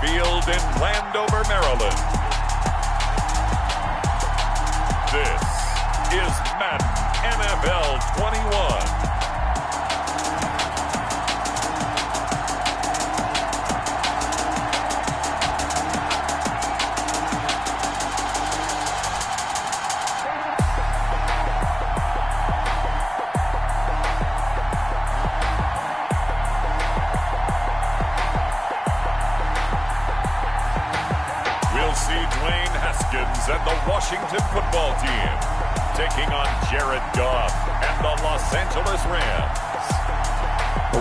Field in Landover, Maryland. This is Madden NFL 21. And the Washington football team taking on Jared Goff and the Los Angeles Rams.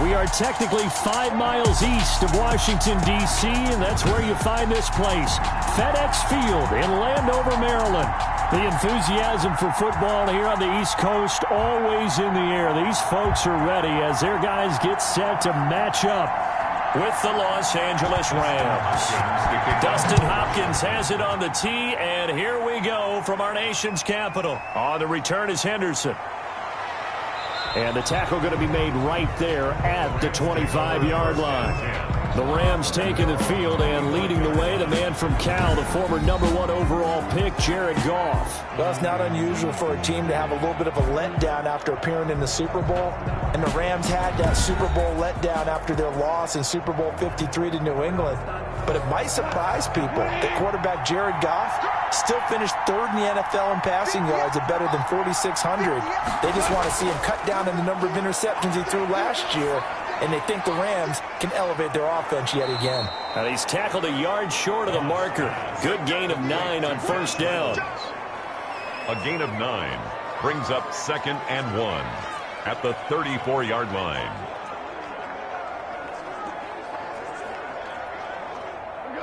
We are technically 5 miles east of Washington, D.C., and that's where you find this place, FedEx Field in Landover, Maryland. The enthusiasm for football here on the East Coast always in the air. These folks are ready as their guys get set to match up with the Los Angeles Rams. Dustin Hopkins has it on the tee, and here we go from our nation's capital. On the return is Henderson. And the tackle going to be made right there at the 25-yard line. The Rams taking the field and leading the way, the man from Cal, the former #1 overall pick, Jared Goff. Well, it's not unusual for a team to have a little bit of a letdown after appearing in the Super Bowl. And the Rams had that Super Bowl letdown after their loss in Super Bowl 53 to New England. But it might surprise people that quarterback Jared Goff still finished 3rd in the NFL in passing yards at better than 4,600. They just want to see him cut down on the number of interceptions he threw last year. And they think the Rams can elevate their offense yet again. And he's tackled a yard short of the marker. Good gain of 9 on first down. A gain of 9 brings up 2nd and 1 at the 34-yard line.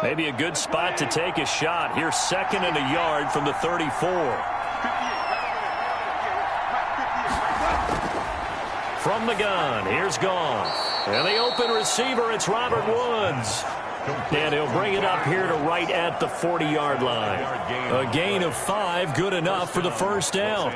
Maybe a good spot to take a shot. Here's 2nd and a yard from the 34. From the gun, here's Goff. And the open receiver, it's Robert Woods. And he'll bring it up here to right at the 40-yard line. A gain of 5, good enough for the first down.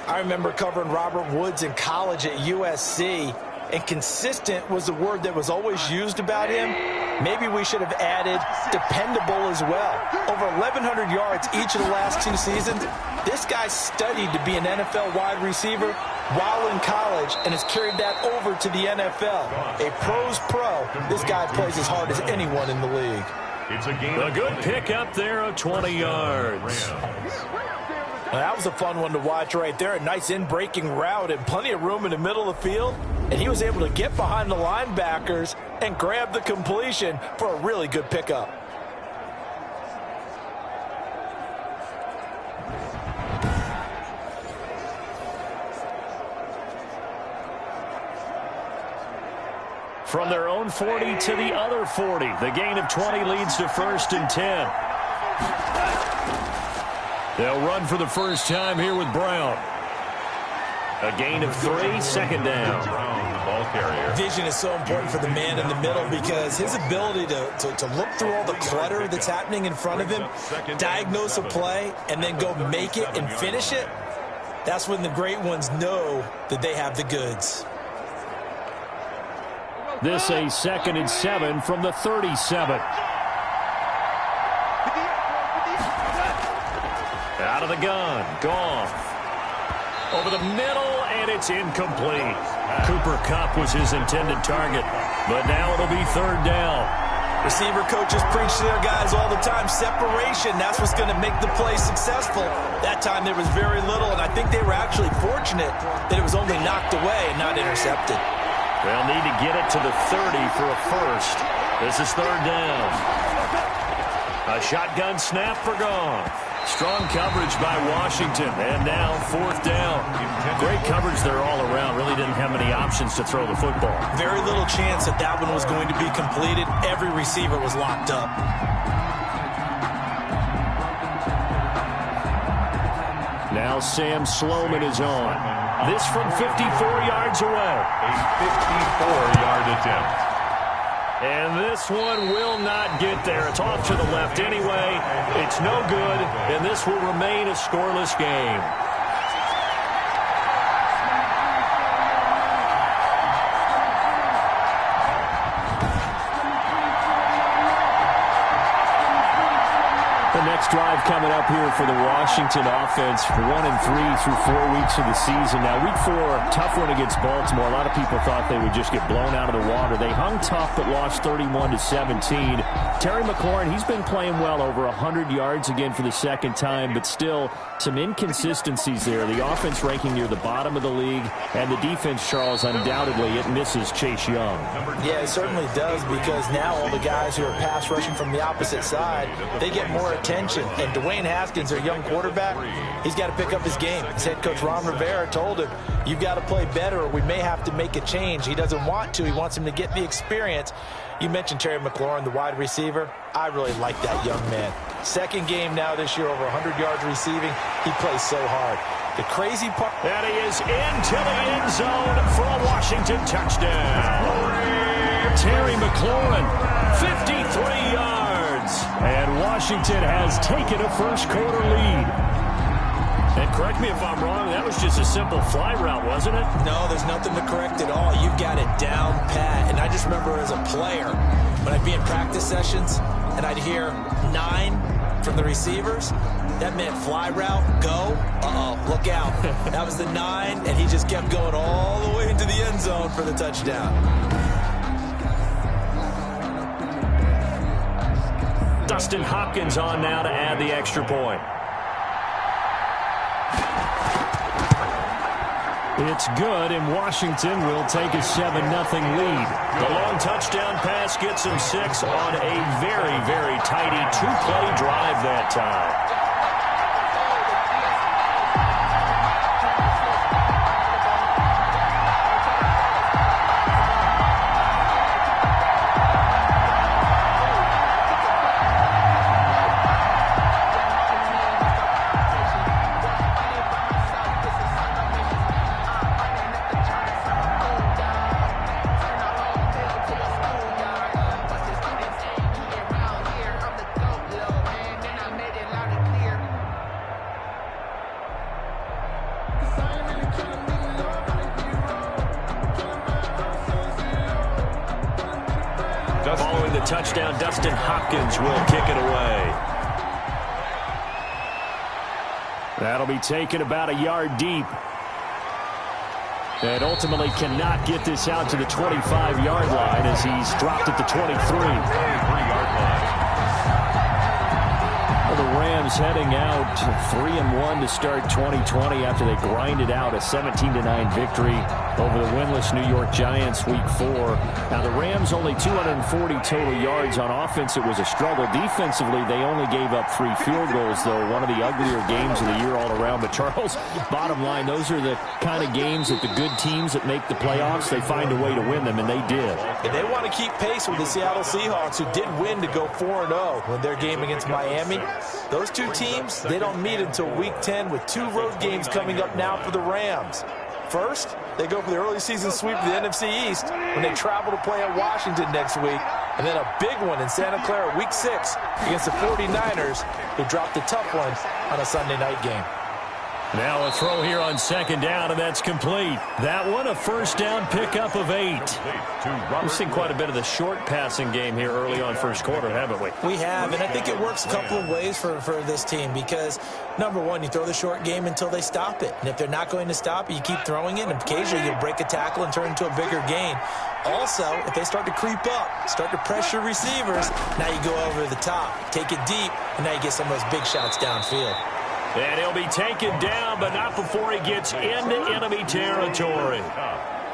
I remember covering Robert Woods in college at USC, and consistent was the word that was always used about him. Maybe we should have added dependable as well. Over 1,100 yards each of the last 2 seasons. This guy studied to be an NFL wide receiver while in college and has carried that over to the NFL. A pro's pro. This guy plays as hard as anyone in the league. It's a good pick up there of 20 yards. Now, that was a fun one to watch right there. A nice in-breaking route and plenty of room in the middle of the field. And he was able to get behind the linebackers and grab the completion for a really good pickup. From their own 40 to the other 40. The gain of 20 leads to 1st and 10. They'll run for the first time here with Brown. A gain of 3, 2nd down. Vision is so important for the man in the middle because his ability to look through all the clutter that's happening in front of him, diagnose a play, and then go make it and finish it, that's when the great ones know that they have the goods. This a 2nd and 7 from the 37. Out of the gun, Goff. Over the middle, and it's incomplete. Cooper Kupp was his intended target, but now it'll be 3rd down. Receiver coaches preach to their guys all the time. Separation, that's what's going to make the play successful. That time there was very little, and I think they were actually fortunate that it was only knocked away and not intercepted. They'll need to get it to the 30 for a first. This is 3rd down. A shotgun snap for Goff. Strong coverage by Washington, and now 4th down. Great coverage there all around. Really didn't have many options to throw the football. Very little chance that that one was going to be completed. Every receiver was locked up. Now Sam Sloman is on. This from 54 yards away. A 54-yard attempt. And this one will not get there. It's off to the left anyway. It's no good, and this will remain a scoreless game. next drive coming up here for the Washington offense. 1-3 through 4 weeks of the season. Now, week 4, tough one against Baltimore. A lot of people thought they would just get blown out of the water. They hung tough but lost 31-17. Terry McLaurin, he's been playing well, over 100 yards again for the second time, but still some inconsistencies there. The offense ranking near the bottom of the league, and the defense, Charles, undoubtedly it misses Chase Young. Yeah, it certainly does, because now all the guys who are pass rushing from the opposite side, they get more attention. And Dwayne Haskins, their young quarterback, he's got to pick up his game. His head coach Ron Rivera told him, you've got to play better or we may have to make a change. He doesn't want to. He wants him to get the experience. You mentioned Terry McLaurin, the wide receiver. I really like that young man. Second game now this year, over 100 yards receiving. He plays so hard. The crazy part. And he is into the end zone for a Washington touchdown. Terry McLaurin, 53 yards. And Washington has taken a first-quarter lead. And correct me if I'm wrong, that was just a simple fly route, wasn't it? No, there's nothing to correct at all. You've got it down pat. And I just remember as a player, when I'd be in practice sessions and I'd hear 9 from the receivers, that meant fly route, go, look out. That was the 9, and he just kept going all the way into the end zone for the touchdown. Dustin Hopkins on now to add the extra point. It's good, and Washington will take a 7-0 lead. The long touchdown pass gets him 6 on a very, very tidy 2-play drive that time. Following the touchdown, Dustin Hopkins will kick it away. That'll be taken about a yard deep. And ultimately cannot get this out to the 25-yard line as he's dropped at the 23-yard line. The Rams heading out 3-1 to start 2020 after they grinded out a 17-9 victory over the winless New York Giants week 4. Now the Rams only 240 total yards. On offense it was a struggle. Defensively they only gave up 3 field goals, though. One of the uglier games of the year all around. But Charles, bottom line, those are the kind of games that the good teams that make the playoffs, they find a way to win them, and they did. And they want to keep pace with the Seattle Seahawks, who did win to go 4-0 when their game against Miami. Those two teams, they don't meet until week 10 with 2 road games coming up now for the Rams. First, they go for the early season sweep of the NFC East when they travel to play at Washington next week. And then a big one in Santa Clara week 6 against the 49ers, who dropped a tough one on a Sunday night game. Now a throw here on second down, and that's complete. That one, a first down pickup of 8. We've seen quite a bit of the short passing game here early on first quarter, haven't we? We have, and I think it works a couple of ways for this team because, number one, you throw the short game until they stop it. And if they're not going to stop it, you keep throwing it, and occasionally you'll break a tackle and turn into a bigger gain. Also, if they start to creep up, start to pressure receivers, now you go over the top, take it deep, and now you get some of those big shots downfield. And he'll be taken down, but not before he gets into enemy territory.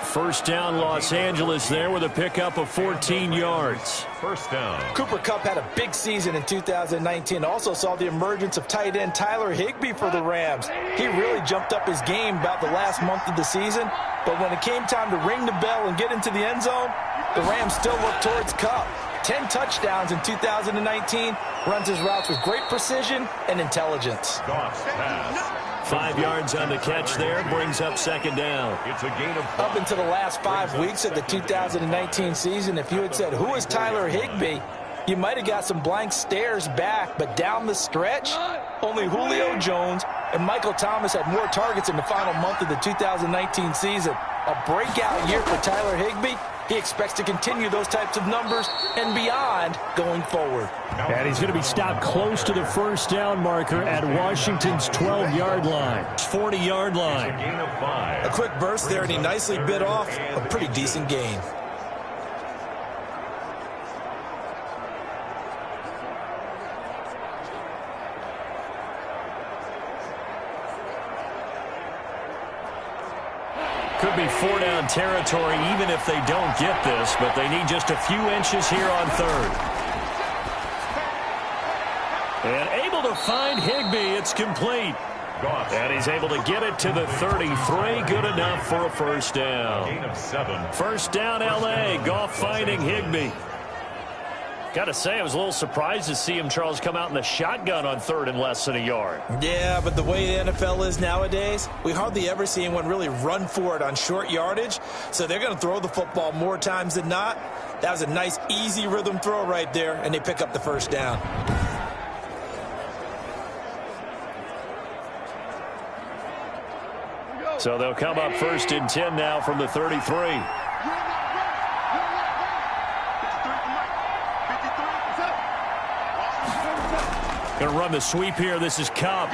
First down, Los Angeles there with a pickup of 14 yards. First down. Cooper Kupp had a big season in 2019. Also saw the emergence of tight end Tyler Higbee for the Rams. He really jumped up his game about the last month of the season. But when it came time to ring the bell and get into the end zone, the Rams still looked towards Kupp. 10 touchdowns in 2019, runs his routes with great precision and intelligence. 5 yards on the catch there, brings up second down. It's a gain of 5. Up until the last 5 weeks of the 2019 season, if you had said, who is Tyler Higbee, you might have got some blank stares back, but down the stretch, only Julio Jones and Michael Thomas had more targets in the final month of the 2019 season. A breakout year for Tyler Higbee, He expects to continue those types of numbers and beyond going forward. And he's going to be stopped close to the first down marker at Washington's 12-yard line. 40-yard line. A gain of 5. A quick burst there, and he nicely bit off a pretty decent gain. Could be 4-down territory even if they don't get this, but they need just a few inches here on third. And able to find Higbee. It's complete. And he's able to get it to the 33. Good enough for a first down. Gain of 7. First down, L.A. Goff finding Higbee. Got to say, I was a little surprised to see him, Charles, come out in the shotgun on third and less than a yard. Yeah, but the way the NFL is nowadays, we hardly ever see anyone really run for it on short yardage. So they're going to throw the football more times than not. That was a nice, easy rhythm throw right there, and they pick up the first down. So they'll come up first and 10 now from the 33. Going to run the sweep here. This is Cobb.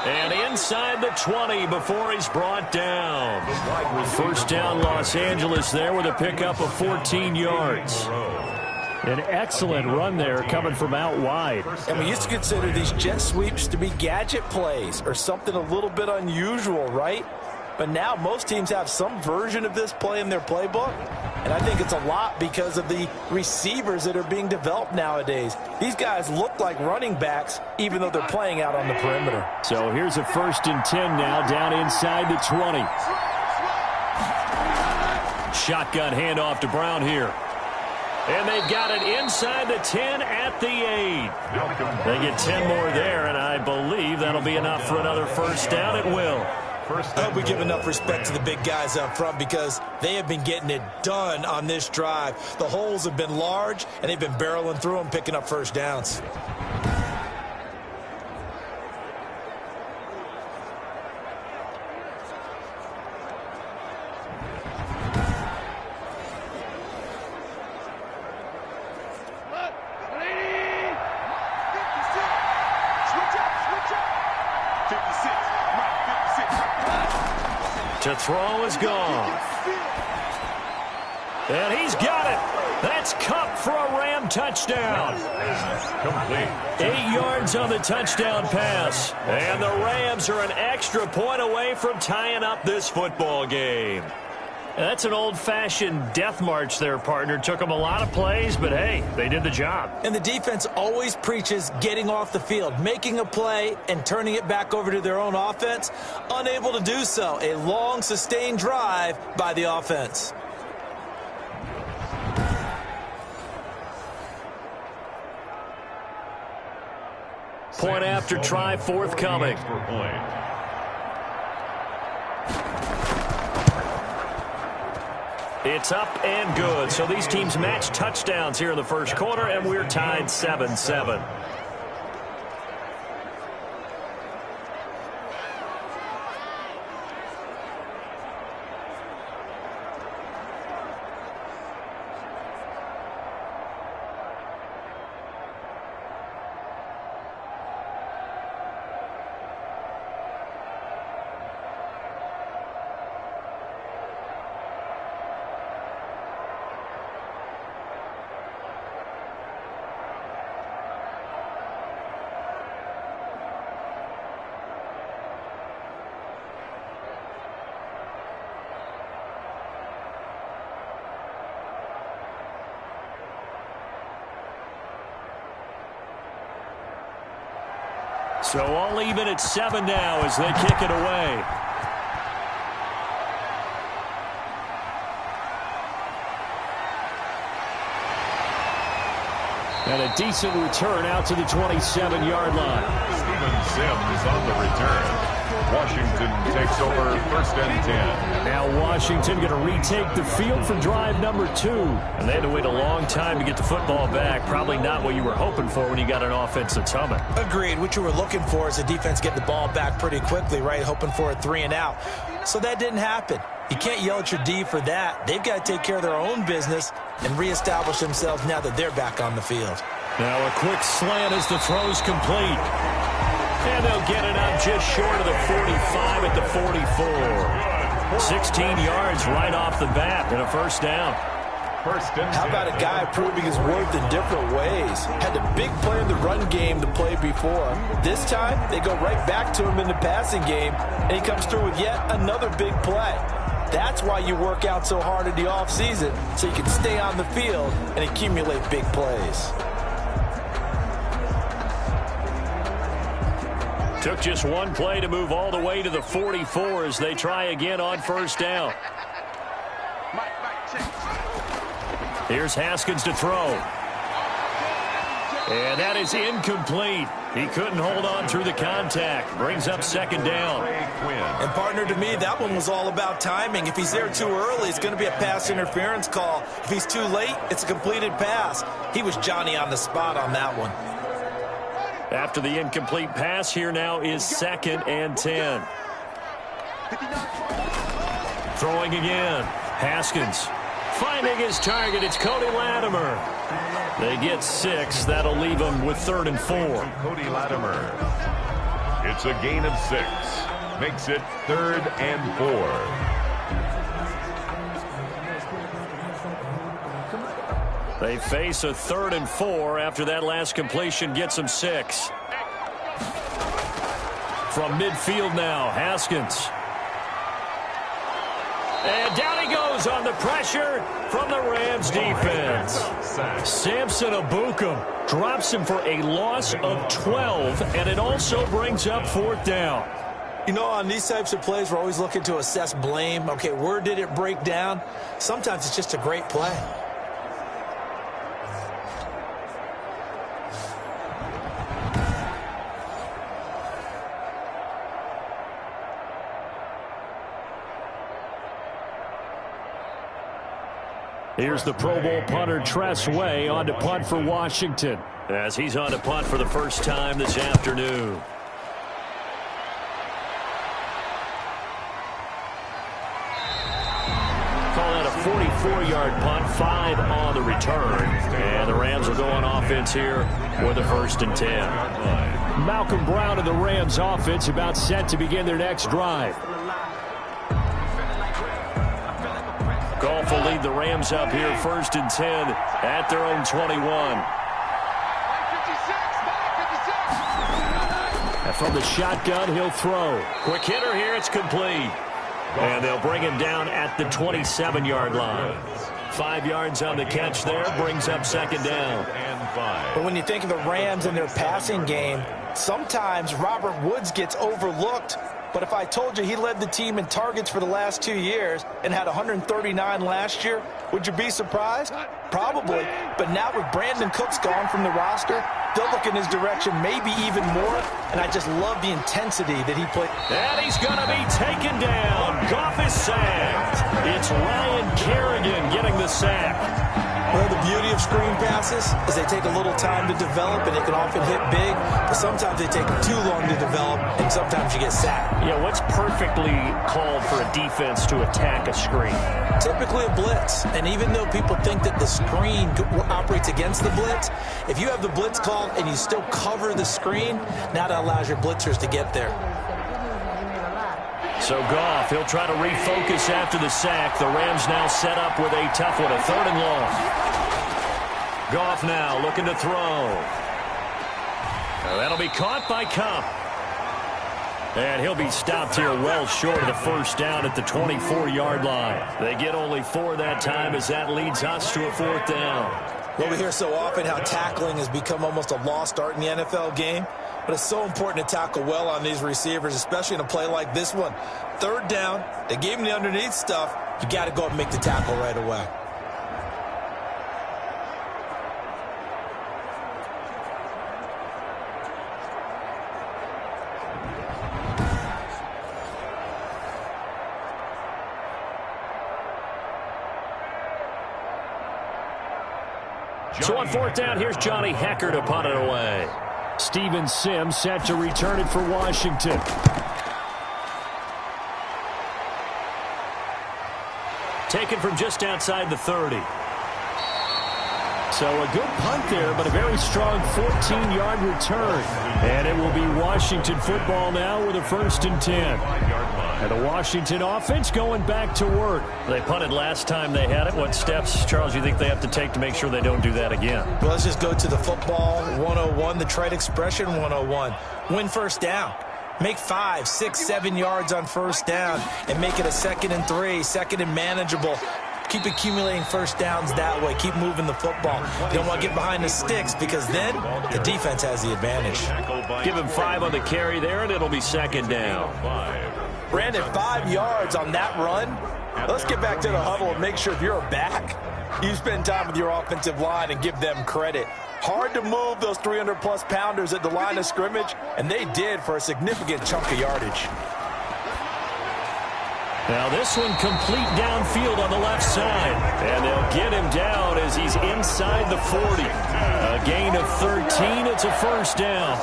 And inside the 20 before he's brought down. First down, Los Angeles there with a pickup of 14 yards. An excellent run there coming from out wide. And we used to consider these jet sweeps to be gadget plays or something a little bit unusual, right? But now most teams have some version of this play in their playbook. And I think it's a lot because of the receivers that are being developed nowadays. These guys look like running backs even though they're playing out on the perimeter. So here's a first and 10 now down inside the 20. Shotgun handoff to Brown here. And they've got it inside the 10 at the 8. They get 10 more there, and I believe that'll be enough for another first down. It will. I hope we give enough respect to the big guys up front because they have been getting it done on this drive. The holes have been large, and they've been barreling through them, picking up first downs. To throw is gone. And he's got it. That's Kupp for a Ram touchdown. Complete. 8 yards on the touchdown pass. And the Rams are an extra point away from tying up this football game. That's an old-fashioned death march there, partner. Took them a lot of plays, but hey, they did the job. And the defense always preaches getting off the field, making a play, and turning it back over to their own offense. Unable to do so. A long, sustained drive by the offense. Point after try forthcoming. It's up and good. So these teams match touchdowns here in the first quarter, and we're tied 7-7. So all even at 7 now as they kick it away. And a decent return out to the 27-yard line. Steven Sims on the return. Washington takes over first and 10. Now Washington going to retake the field for drive number 2. And they had to wait a long time to get the football back. Probably not what you were hoping for when you got an offense that's humming. Agreed. What you were looking for is the defense getting the ball back pretty quickly, right? Hoping for a 3 and out. So that didn't happen. You can't yell at your D for that. They've got to take care of their own business and reestablish themselves now that they're back on the field. Now a quick slant as the throw's complete. And they'll get it up just short of the 45 at the 44. 16 yards right off the bat and a first down. How about a guy proving his worth in different ways? Had a big play in the run game the play before. This time, they go right back to him in the passing game, and he comes through with yet another big play. That's why you work out so hard in the offseason, so you can stay on the field and accumulate big plays. Took just one play to move all the way to the 44 as they try again on first down. Here's Haskins to throw. And that is incomplete. He couldn't hold on through the contact. Brings up second down. And, partner, to me, that one was all about timing. If he's there too early, it's going to be a pass interference call. If he's too late, it's a completed pass. He was Johnny on the spot on that one. After the incomplete pass, here now is 2nd and 10. Throwing again. Haskins. Finding his target, it's Cody Latimer. They get 6. That'll leave them with 3rd and 4. Cody Latimer. It's a gain of 6. Makes it 3rd and 4. They face a 3rd and 4 after that last completion gets them 6. From midfield now, Haskins. And down he goes on the pressure from the Rams defense. Samson Abukum drops him for a loss of 12, and it also brings up 4th down. You know, on these types of plays, we're always looking to assess blame. Okay, where did it break down? Sometimes it's just a great play. Here's the Pro Bowl punter Tress Way on to punt for Washington as he's on to punt for the first time this afternoon. Call that a 44-yard punt, 5 on the return. And the Rams will go on offense here with a 1st and 10. Malcolm Brown of the Rams offense about set to begin their next drive. Goff will lead the Rams up here 1st and 10 at their own 21. And from the shotgun, he'll throw. Quick hitter here, it's complete. And they'll bring him down at the 27-yard line. 5 yards on the catch there, brings up 2nd down. But when you think of the Rams and their passing game, sometimes Robert Woods gets overlooked. But if I told you he led the team in targets for the last 2 years and had 139 last year, would you be surprised? Probably. But now with Brandon Cooks gone from the roster, they'll look in his direction maybe even more. And I just love the intensity that he played. And he's going to be taken down. Goff is sacked. It's Ryan Kerrigan getting the sack. Well, the beauty of screen passes is they take a little time to develop, and they can often hit big, but sometimes they take too long to develop, and sometimes you get sacked. Yeah, what's perfectly called for a defense to attack a screen? Typically a blitz, and even though people think that the screen operates against the blitz, if you have the blitz called and you still cover the screen, now that allows your blitzers to get there. So Goff, he'll try to refocus after the sack. The Rams now set up with a tough one, a 3rd and long. Goff now looking to throw. That'll be caught by Kupp. And he'll be stopped here well short of the 1st down at the 24-yard line. They get only 4 that time as that leads us to a 4th down. Well, we hear so often how tackling has become almost a lost art in the NFL game. But it's so important to tackle well on these receivers, especially in a play like this one. 3rd down, they gave him the underneath stuff. You got to go and make the tackle right away. So on 4th down, here's Johnny Hecker to punt it away. Steven Sims set to return it for Washington. taken from just outside the 30. So a good punt there, but a very strong 14-yard return. And it will be Washington football now with a 1st and 10. And the Washington offense going back to work. They punted last time they had it. What steps, Charles, you think they have to take to make sure they don't do that again? Well, let's just go to the football 101, the trite expression 101. Win first down. Make 5, 6, 7 yards on first down and make it a 2nd and 3, 2nd and manageable. Keep accumulating first downs that way. Keep moving the football. You don't want to get behind the sticks because then the defense has the advantage. Give him 5 on the carry there, and it'll be 2nd down. Brandon, 5 yards on that run. Let's get back to the huddle and make sure if you're a back, you spend time with your offensive line and give them credit. Hard to move those 300-plus pounders at the line of scrimmage, and they did for a significant chunk of yardage. Now this one complete downfield on the left side. And they'll get him down as he's inside the 40. A gain of 13. It's a 1st down.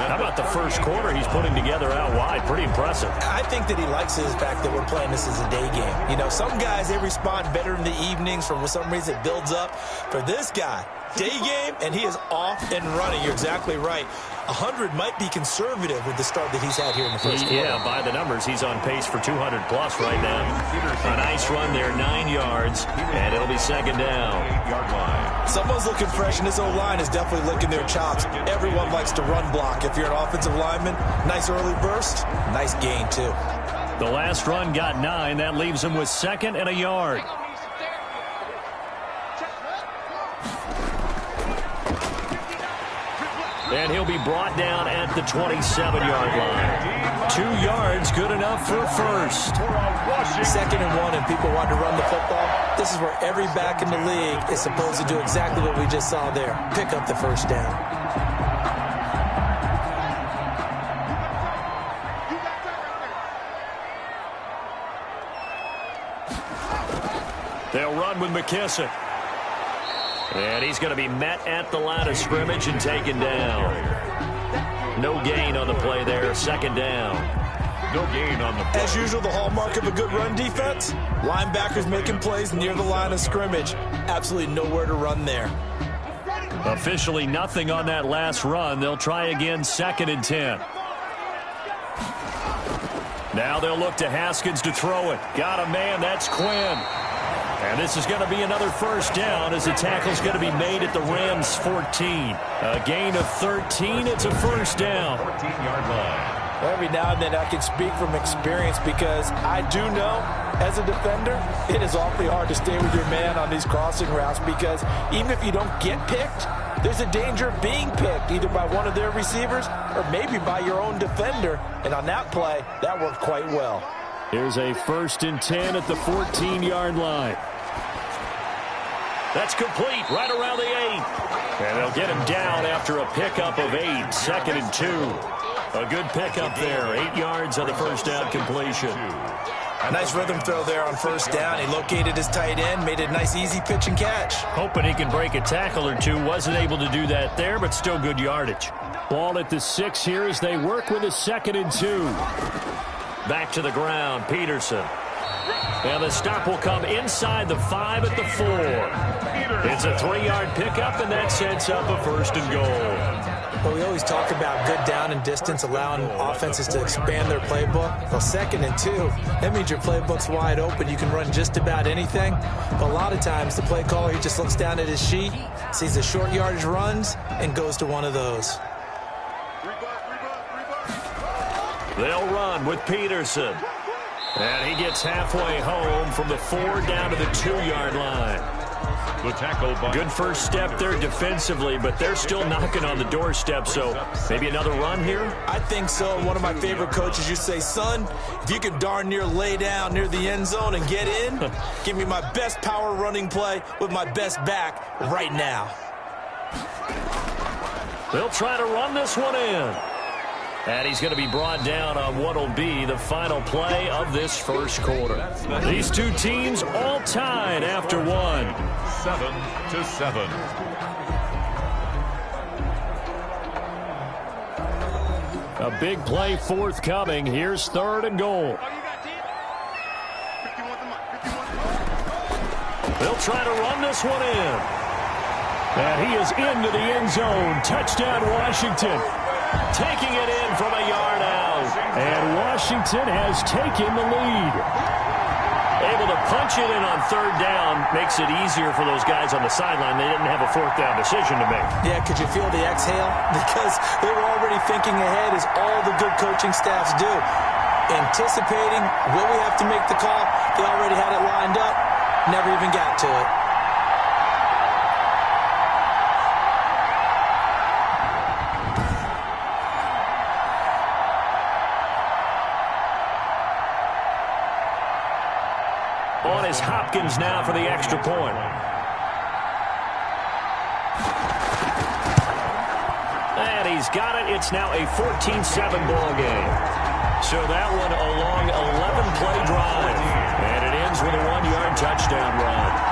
How about the first quarter he's putting together out wide? Pretty impressive. I think that he likes the fact that we're playing this as a day game. You know, some guys, they respond better in the evenings. For some reason, it builds up. For this guy, day game, and he is off and running. You're exactly right. 100 might be conservative with the start that he's had here in the first quarter. Yeah, by the numbers, he's on pace for 200-plus right now. A nice run there, 9 yards, and it'll be 2nd down. Someone's looking fresh, and this O-line is definitely licking their chops. Everyone likes to run block. If you're an offensive lineman, nice early burst, nice gain, too. The last run got 9. That leaves him with 2nd and a yard. And he'll be brought down at the 27-yard line. 2 yards, good enough for a 1st. 2nd and 1, and people want to run the football. This is where every back in the league is supposed to do exactly what we just saw there. Pick up the 1st down. They'll run with McKissick. And he's going to be met at the line of scrimmage and taken down. No gain on the play there. 2nd down. No gain on the play. As usual, the hallmark of a good run defense, linebackers making plays near the line of scrimmage. Absolutely nowhere to run there. Officially nothing on that last run. They'll try again, 2nd and 10. Now they'll look to Haskins to throw it. Got a man. That's Quinn. And this is going to be another 1st down as the tackle's going to be made at the Rams' 14. A gain of 13. It's a 1st down. 14-yard line. Every now and then I can speak from experience because I do know as a defender it is awfully hard to stay with your man on these crossing routes because even if you don't get picked, there's a danger of being picked either by one of their receivers or maybe by your own defender. And on that play, that worked quite well. Here's a 1st and 10 at the 14-yard line. That's complete right around the 8. And they'll get him down after a pickup of 8. 2nd and 2. A good pickup there. 8 yards on the 1st down completion. A nice rhythm throw there on 1st down. He located his tight end, made it a nice easy pitch and catch. Hoping he can break a tackle or two. Wasn't able to do that there, but still good yardage. Ball at the 6 here as they work with a 2nd and 2. Back to the ground, Peterson. And the stop will come inside the 5 at the 4. It's a 3-yard pickup, and that sets up a 1st and goal. Well, we always talk about good down and distance, allowing offenses to expand their playbook. Well, 2nd and 2, that means your playbook's wide open. You can run just about anything. But a lot of times, the play caller, he just looks down at his sheet, sees the short yardage runs, and goes to one of those. They'll run with Peterson. And he gets halfway home from the 4 down to the 2-yard line. The tackle by good first step there defensively, but they're still knocking on the doorstep, so maybe another run here? I think so. One of my favorite coaches, you say, son, if you can darn near lay down near the end zone and get in, give me my best power running play with my best back right now. They'll try to run this one in. And he's going to be brought down on what will be the final play of this first quarter. These two teams all tied after 1. 7-7. A big play forthcoming. Here's 3rd and goal. They'll try to run this one in. And he is into the end zone. Touchdown, Washington. Taking it in from a yard out. And Washington has taken the lead. Able to punch it in on third down makes it easier for those guys on the sideline. They didn't have a fourth down decision to make. Yeah, could you feel the exhale? Because they were already thinking ahead, as all the good coaching staffs do. Anticipating, will we have to make the call? They already had it lined up. Never even got to it. On is Hopkins now for the extra point. And he's got it. It's now a 14-7 ball game. So that one a long 11-play drive. And it ends with a 1-yard touchdown run.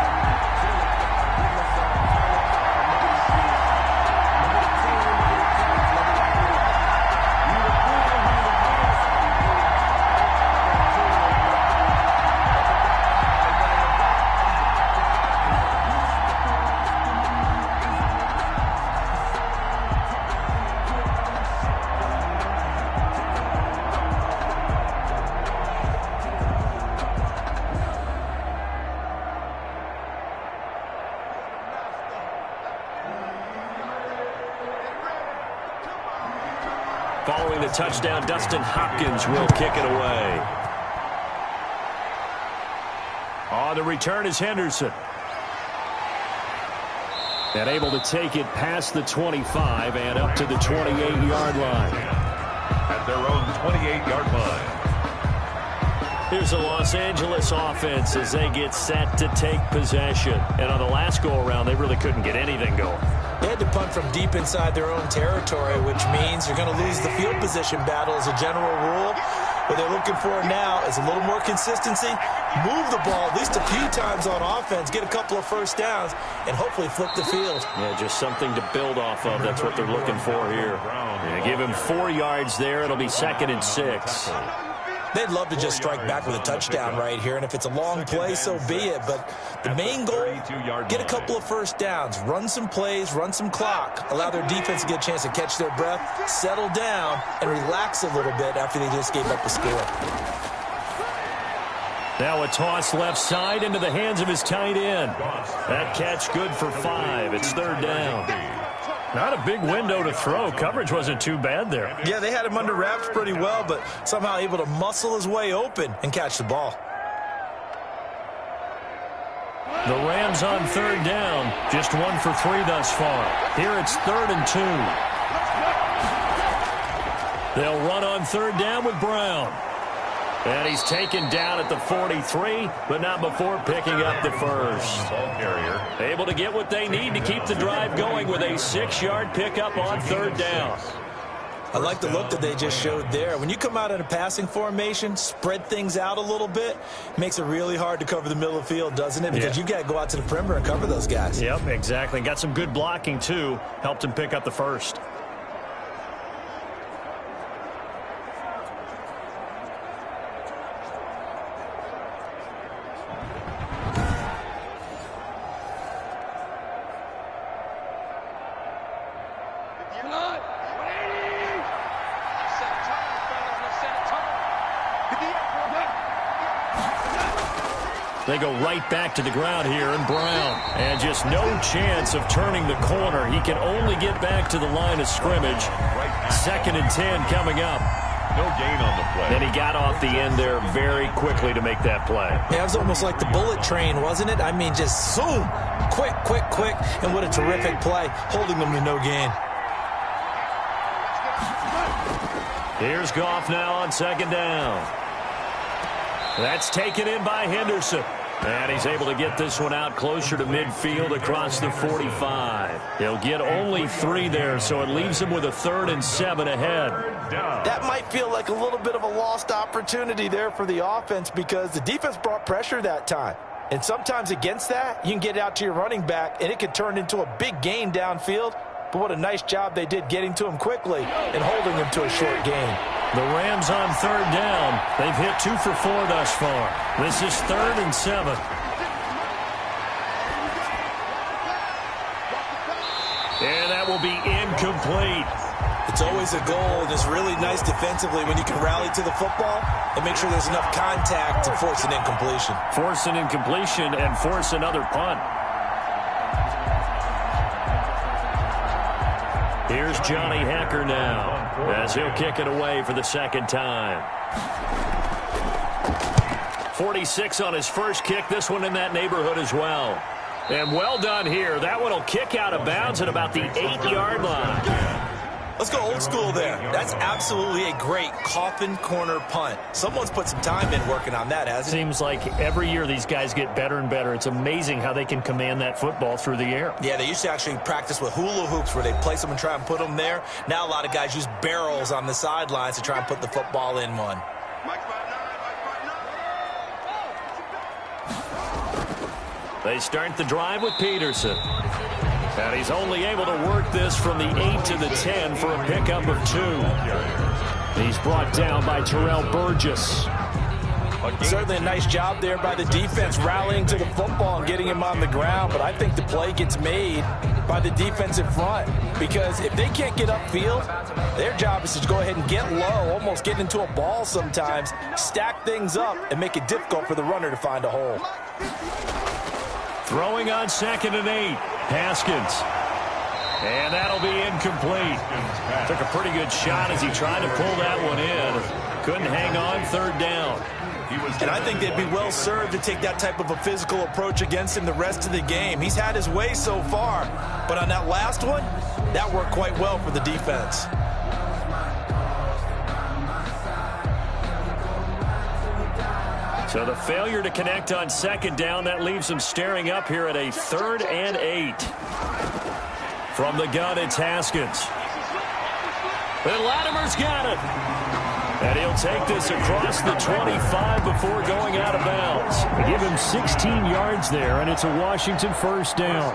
Following the touchdown, Dustin Hopkins will kick it away. On the return is Henderson. And able to take it past the 25 and up to the 28-yard line. At their own 28-yard line. Here's the Los Angeles offense as they get set to take possession. And on the last go-around, they really couldn't get anything going. They had to punt from deep inside their own territory, which means you're going to lose the field position battle as a general rule. What they're looking for now is a little more consistency, move the ball at least a few times on offense, get a couple of first downs, and hopefully flip the field. Yeah, just something to build off of. That's what they're looking for here. Yeah, give him 4 yards there. It'll be 2nd and 6. They'd love to just strike back with a touchdown right here, and if it's a long play, so be it. But the main goal, get a couple of first downs, run some plays, run some clock, allow their defense to get a chance to catch their breath, settle down, and relax a little bit after they just gave up the score. Now a toss left side into the hands of his tight end. That catch good for 5. It's 3rd down. Not a big window to throw. Coverage wasn't too bad there. Yeah, they had him under wraps pretty well, but somehow able to muscle his way open and catch the ball. The Rams on 3rd down. Just 1 for 3 thus far. Here it's 3rd and 2. They'll run on 3rd down with Brown. And he's taken down at the 43, but not before picking up the first. Able to get what they need to keep the drive going with a 6-yard pickup on 3rd down. I like the look that they just showed there. When you come out in a passing formation, spread things out a little bit, makes it really hard to cover the middle of the field, doesn't it? Because you got to go out to the perimeter and cover those guys. Yep, exactly. Got some good blocking, too. Helped him pick up the first. They go right back to the ground here, and Brown. And just no chance of turning the corner. He can only get back to the line of scrimmage. 2nd and 10 coming up. No gain on the play. And he got off the end there very quickly to make that play. Yeah, it was almost like the bullet train, wasn't it? I mean, just zoom. Quick, quick, quick. And what a terrific play, holding them to no gain. Here's Goff now on 2nd down. That's taken in by Henderson. And he's able to get this one out closer to midfield across the 45. He'll get only 3 there, so it leaves him with a 3rd and 7 ahead. That might feel like a little bit of a lost opportunity there for the offense because the defense brought pressure that time. And sometimes against that, you can get out to your running back, and it could turn into a big gain downfield. But what a nice job they did getting to him quickly and holding him to a short gain. The Rams on 3rd down. They've hit 2 for 4 thus far. This is 3rd and 7. incomplete. It's always a goal, and it's really nice defensively when you can rally to the football and make sure there's enough contact to force an incompletion. Force an incompletion and force another punt. Here's Johnny Hacker now as he'll kick it away for the second time. 46 on his first kick. This one in that neighborhood as well. And well done here. That one will kick out of bounds at about the 8-yard line. Let's go old school there. That's absolutely a great coffin corner punt. Someone's put some time in working on that, hasn't it? Seems like every year these guys get better and better. It's amazing how they can command that football through the air. Yeah, they used to actually practice with hula hoops where they place them and try and put them there. Now a lot of guys use barrels on the sidelines to try and put the football in one. They start the drive with Peterson. And he's only able to work this from the 8 to the 10 for a pickup of 2. He's brought down by Terrell Burgess. Certainly a nice job there by the defense rallying to the football and getting him on the ground. But I think the play gets made by the defensive front, because if they can't get upfield, their job is to go ahead and get low, almost get into a ball sometimes, stack things up, and make it difficult for the runner to find a hole. Throwing on 2nd and 8. Haskins. And that'll be incomplete. Took a pretty good shot as he tried to pull that one in. Couldn't hang on. 3rd down. And I think they'd be well served to take that type of a physical approach against him the rest of the game. He's had his way so far, but on that last one, that worked quite well for the defense. So the failure to connect on 2nd down, that leaves him staring up here at a 3rd and 8. From the gun, it's Haskins. And Latimer's got it. And he'll take this across the 25 before going out of bounds. They give him 16 yards there, and it's a Washington 1st down.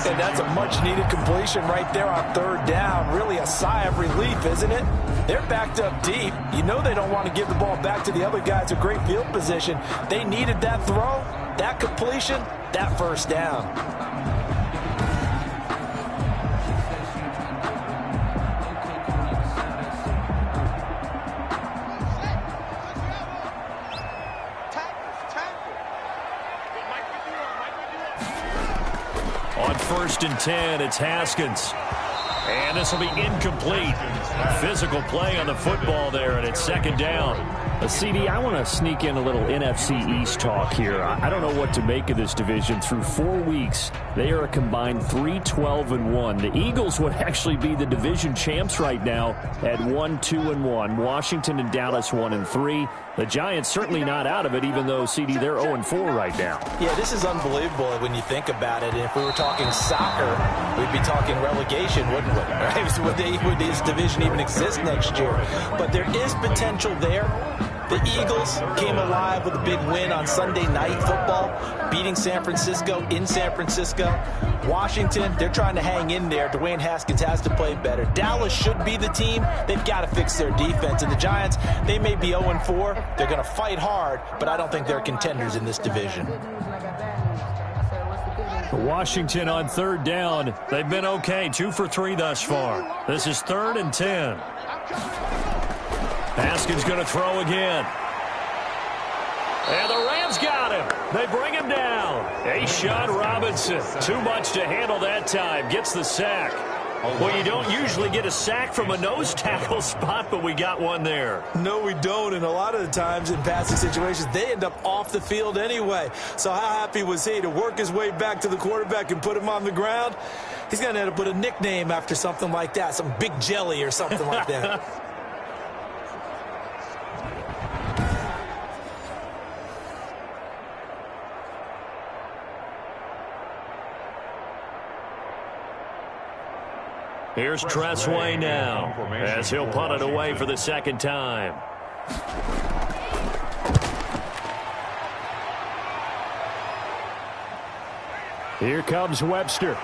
And that's a much-needed completion right there on 3rd down. Really a sigh of relief, isn't it? They're backed up deep. You know they don't want to give the ball back to the other guys with great field position. They needed that throw, that completion, that 1st down. On 1st and 10, it's Haskins. And this will be incomplete. Physical play on the football there, and it's 2nd down. CD, I want to sneak in a little NFC East talk here. I don't know what to make of this division. Through 4 weeks, they are a combined 3-12-1. The Eagles would actually be the division champs right now at 1-2-1. Washington and Dallas 1-3. The Giants certainly not out of it, even though, CD, they're 0-4 right now. Yeah, this is unbelievable when you think about it. And if we were talking soccer, we'd be talking relegation, wouldn't we? Right? Would this division even exist next year? But there is potential there. The Eagles came alive with a big win on Sunday Night Football, beating San Francisco in San Francisco. Washington, they're trying to hang in there. Dwayne Haskins has to play better. Dallas should be the team. They've got to fix their defense. And the Giants, they may be 0-4. They're going to fight hard, but I don't think they're contenders in this division. Washington on 3rd down. They've been okay, 2 for 3 thus far. This is 3rd and 10. Haskins going to throw again. And the Rams got him. They bring him down. A'Shawn Robinson. Too much to handle that time. Gets the sack. Well, you don't usually get a sack from a nose tackle spot, but we got one there. No, we don't, and a lot of the times in passing situations, they end up off the field anyway. So how happy was he to work his way back to the quarterback and put him on the ground? He's going to end up with a nickname after something like that, some Big Jelly or something like that. Here's Tressway now as he'll punt it away for the 2nd time. Here comes Webster.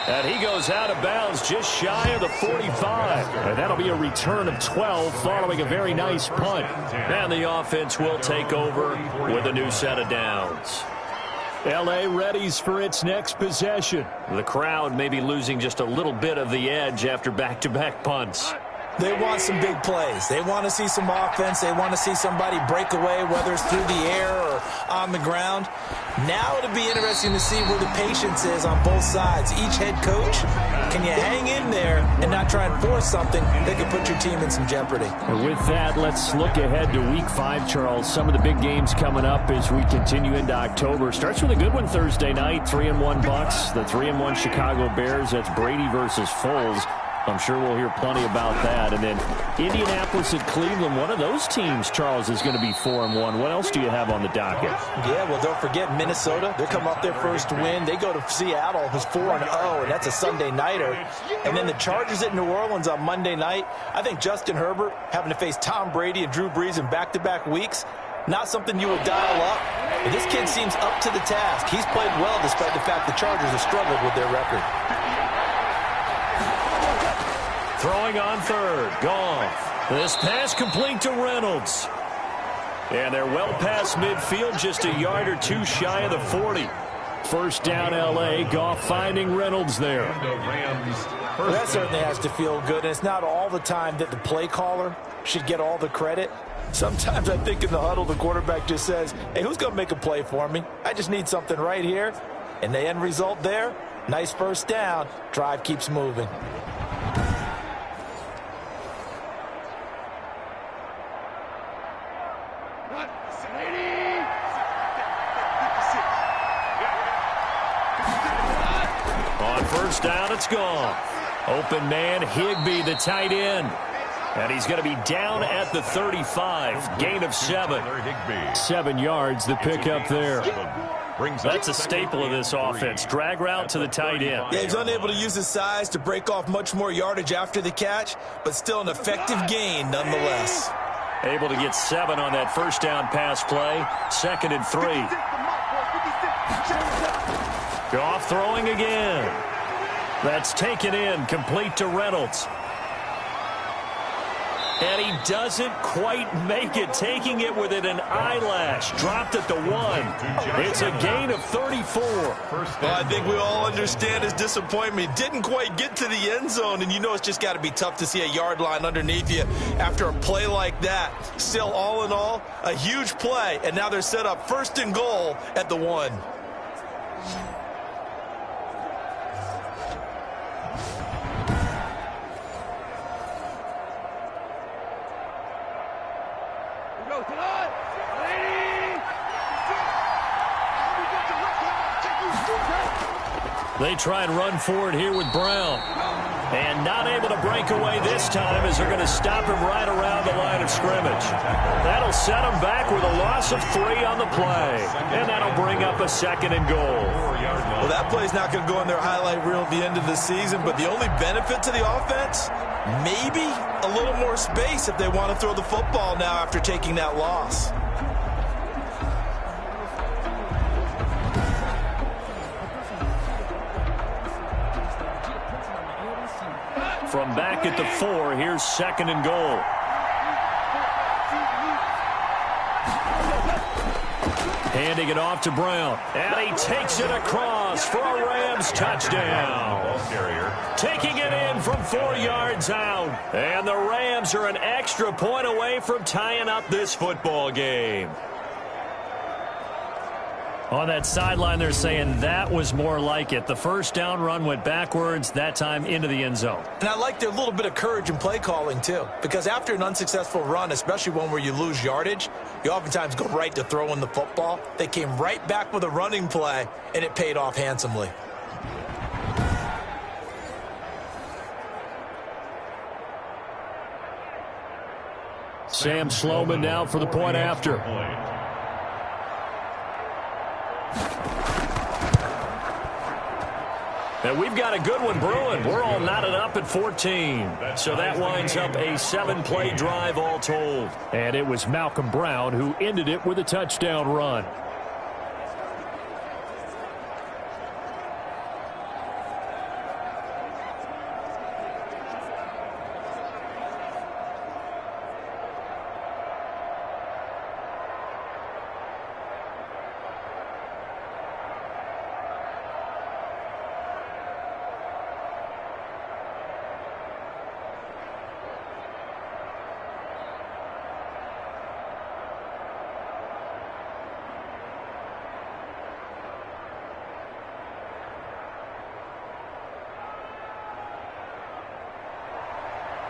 And he goes out of bounds just shy of the 45. And that'll be a return of 12 following a very nice punt. And the offense will take over with a new set of downs. L.A. readies for its next possession. The crowd may be losing just a little bit of the edge after back-to-back punts. They want some big plays. They want to see some offense. They want to see somebody break away, whether it's through the air or on the ground. Now it'll be interesting to see where the patience is on both sides. Each head coach, can you hang in there and not try and force something that could put your team in some jeopardy? And with that, let's look ahead to Week 5, Charles. Some of the big games coming up as we continue into October. Starts with a good one Thursday night, 3-1 Bucks, the 3-1 Chicago Bears. That's Brady versus Foles. I'm sure we'll hear plenty about that. And then Indianapolis at Cleveland, one of those teams, Charles, is going to be 4-1. What else do you have on the docket? Yeah, well, don't forget Minnesota. They're coming off their first win. They go to Seattle, who's 4-0, and that's a Sunday nighter. And then the Chargers at New Orleans on Monday night. I think Justin Herbert having to face Tom Brady and Drew Brees in back-to-back weeks, not something you would dial up. But this kid seems up to the task. He's played well despite the fact the Chargers have struggled with their record. Throwing on third. Goff. This pass complete to Reynolds. And they're well past midfield, just a yard or two shy of the 40. First down, L.A. Goff finding Reynolds there. Well, that certainly has to feel good. And it's not all the time that the play caller should get all the credit. Sometimes I think in the huddle, the quarterback just says, hey, who's going to make a play for me? I just need something right here. And the end result there, nice first down. Drive keeps moving. First down, it's gone. Open man, Higbee, the tight end. And he's going to be down at the 35. Gain of 7. 7 yards, the pickup there. That's a staple of this offense. Drag route to the tight end. Yeah, he's unable to use his size to break off much more yardage after the catch, but still an effective gain nonetheless. Able to get 7 on that first down pass play. 2nd and 3. Goff throwing again. That's taken in, complete to Reynolds. And he doesn't quite make it, taking it within an eyelash. Dropped at the 1. It's a gain of 34. Well, I think we all understand his disappointment. Didn't quite get to the end zone, and you know it's just got to be tough to see a yard line underneath you after a play like that. Still, all in all, a huge play, and now they're set up 1st and goal at the 1. They try and run forward here with Brown. And not able to break away this time as they're going to stop him right around the line of scrimmage. That'll set him back with a loss of 3 on the play. And that'll bring up a 2nd and goal. Well, that play's not going to go in their highlight reel at the end of the season, but the only benefit to the offense, maybe a little more space if they want to throw the football now after taking that loss. From back at the 4, here's 2nd and goal. Handing it off to Brown. And he takes it across for a Rams touchdown. Taking it in from 4 yards out. And the Rams are an extra point away from tying up this football game. On that sideline, they're saying that was more like it. The first down run went backwards, that time into the end zone. And I like their little bit of courage in play calling, too. Because after an unsuccessful run, especially one where you lose yardage, you oftentimes go right to throwing the football. They came right back with a running play, and it paid off handsomely. Sam Sloman now for the point after. And we've got a good one brewing. We're all knotted up at 14. So that winds up a 7-play drive all told. And it was Malcolm Brown who ended it with a touchdown run.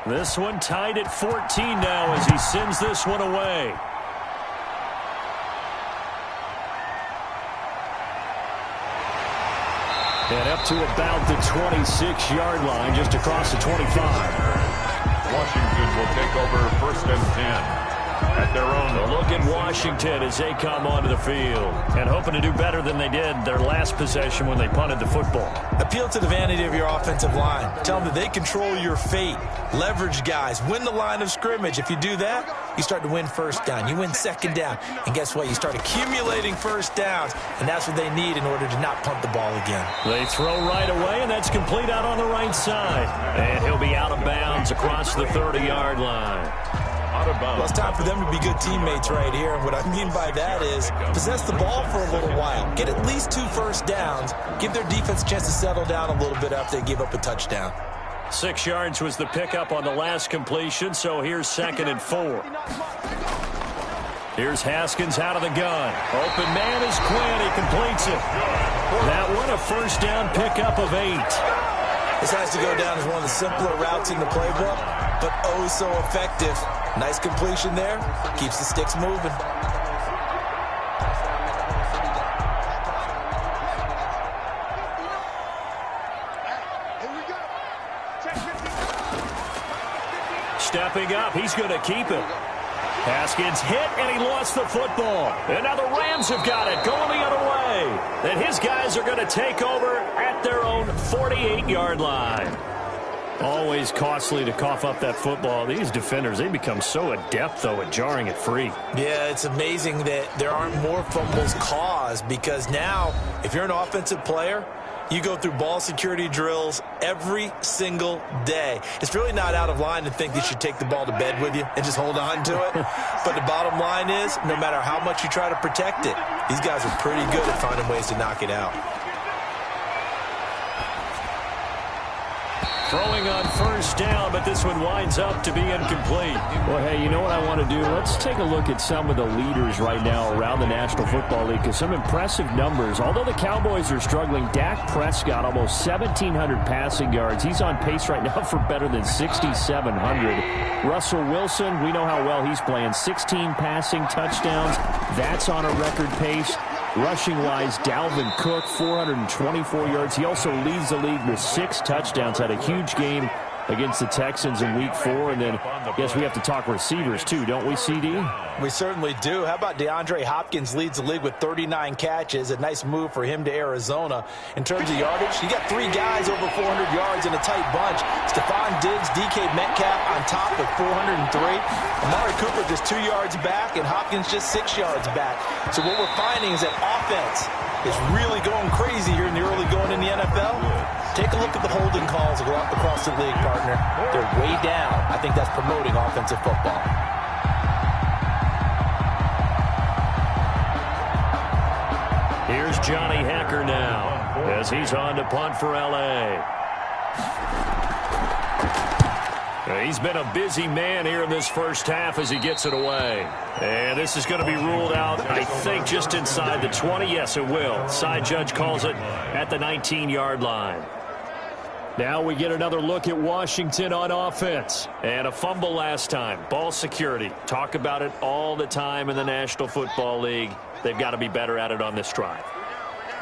This one tied at 14 now as he sends this one away. And up to about the 26-yard line, just across the 25. Washington will take over 1st and 10. At their own. Look at Washington as they come onto the field and hoping to do better than they did their last possession when they punted the football. Appeal to the vanity of your offensive line. Tell them that they control your fate. Leverage guys. Win the line of scrimmage. If you do that, you start to win 1st down. You win 2nd down. And guess what? You start accumulating 1st downs. And that's what they need in order to not punt the ball again. They throw right away, and that's complete out on the right side. And he'll be out of bounds across the 30-yard line. Well, it's time for them to be good teammates right here. And what I mean by that is possess the ball for a little while. Get at least 2 first downs. Give their defense a chance to settle down a little bit after they give up a touchdown. 6 yards was the pickup on the last completion, so here's 2nd and 4. Here's Haskins out of the gun. Open man is Quinn. He completes it. That one a 1st down pickup of 8. This has to go down as one of the simpler routes in the playbook, but oh so effective. Nice completion there. Keeps the sticks moving. Stepping up, he's going to keep it. Haskins hit, and he lost the football. And now the Rams have got it, going the other way. And his guys are going to take over at their own 48-yard line. Always costly to cough up that football. These defenders, they become so adept, though, at jarring it free. Yeah, it's amazing that there aren't more fumbles caused, because now, if you're an offensive player, you go through ball security drills every single day. It's really not out of line to think that you should take the ball to bed with you and just hold on to it. But the bottom line is, no matter how much you try to protect it, these guys are pretty good at finding ways to knock it out. Throwing on 1st down, but this one winds up to be incomplete. Well, hey, you know what I want to do? Let's take a look at some of the leaders right now around the National Football League, because some impressive numbers. Although the Cowboys are struggling, Dak Prescott, almost 1,700 passing yards. He's on pace right now for better than 6,700. Russell Wilson, we know how well he's playing. 16 passing touchdowns. That's on a record pace. Rushing-wise, Dalvin Cook, 424 yards. He also leads the league with 6 touchdowns. Had a huge game against the Texans in Week 4. And then, I guess we have to talk receivers, too, don't we, CD? We certainly do. How about DeAndre Hopkins leads the league with 39 catches. A nice move for him to Arizona. In terms of yardage, you got 3 guys over 400 yards in a tight bunch. Stephon Diggs, DK Metcalf on top with 403. Amari Cooper just 2 yards back, and Hopkins just 6 yards back. So what we're finding is that offense is really going crazy here in the early going in the NFL. Take a look at the holding calls across the league, partner. They're way down. I think that's promoting offensive football. Here's Johnny Hacker now as he's on to punt for L.A. He's been a busy man here in this first half as he gets it away. And this is going to be ruled out, I think, just inside the 20. Yes, it will. Side judge calls it at the 19-yard line. Now we get another look at Washington on offense. And a fumble last time. Ball security. Talk about it all the time in the National Football League. They've got to be better at it on this drive.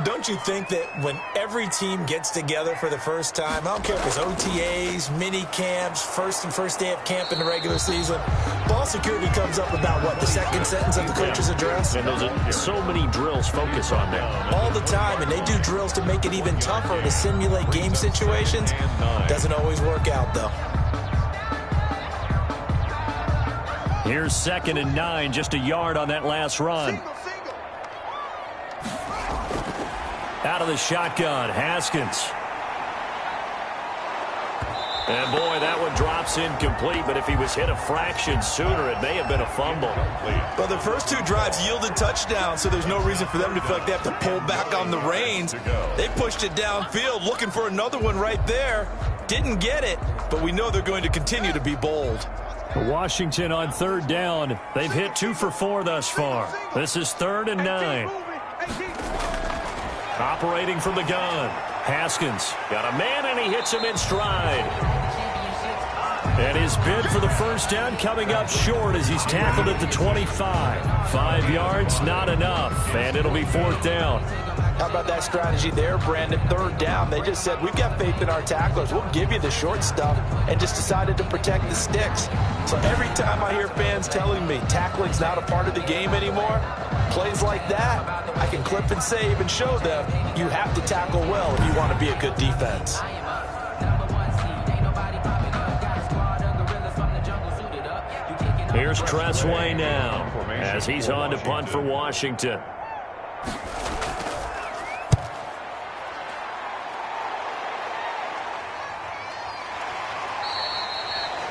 Don't you think that when every team gets together for the first time, I don't care if it's OTAs, mini camps, first day of camp in the regular season, ball security comes up about, what, the second sentence of the coach's address? And there's so many drills focus on that. All the time, and they do drills to make it even tougher to simulate game situations. Doesn't always work out, though. Here's 2nd and 9, just a yard on that last run. Out of the shotgun, Haskins. And boy, that one drops incomplete, but if he was hit a fraction sooner, it may have been a fumble. Well, the first 2 drives yielded touchdowns, so there's no reason for them to feel like they have to pull back on the reins. They pushed it downfield, looking for another one right there. Didn't get it, but we know they're going to continue to be bold. Washington on 3rd down. They've hit 2 for 4 thus far. This is 3rd and 9. Operating from the gun. Haskins got a man, and he hits him in stride. And his bid for the first down coming up short as he's tackled at the 25. 5 yards, not enough, and it'll be 4th down. How about that strategy there, Brandon? 3rd down. They just said, we've got faith in our tacklers. We'll give you the short stuff, and just decided to protect the sticks. So every time I hear fans telling me tackling's not a part of the game anymore, plays like that, I can clip and save and show them you have to tackle well if you want to be a good defense. Here's Tressway now as he's on to punt for Washington.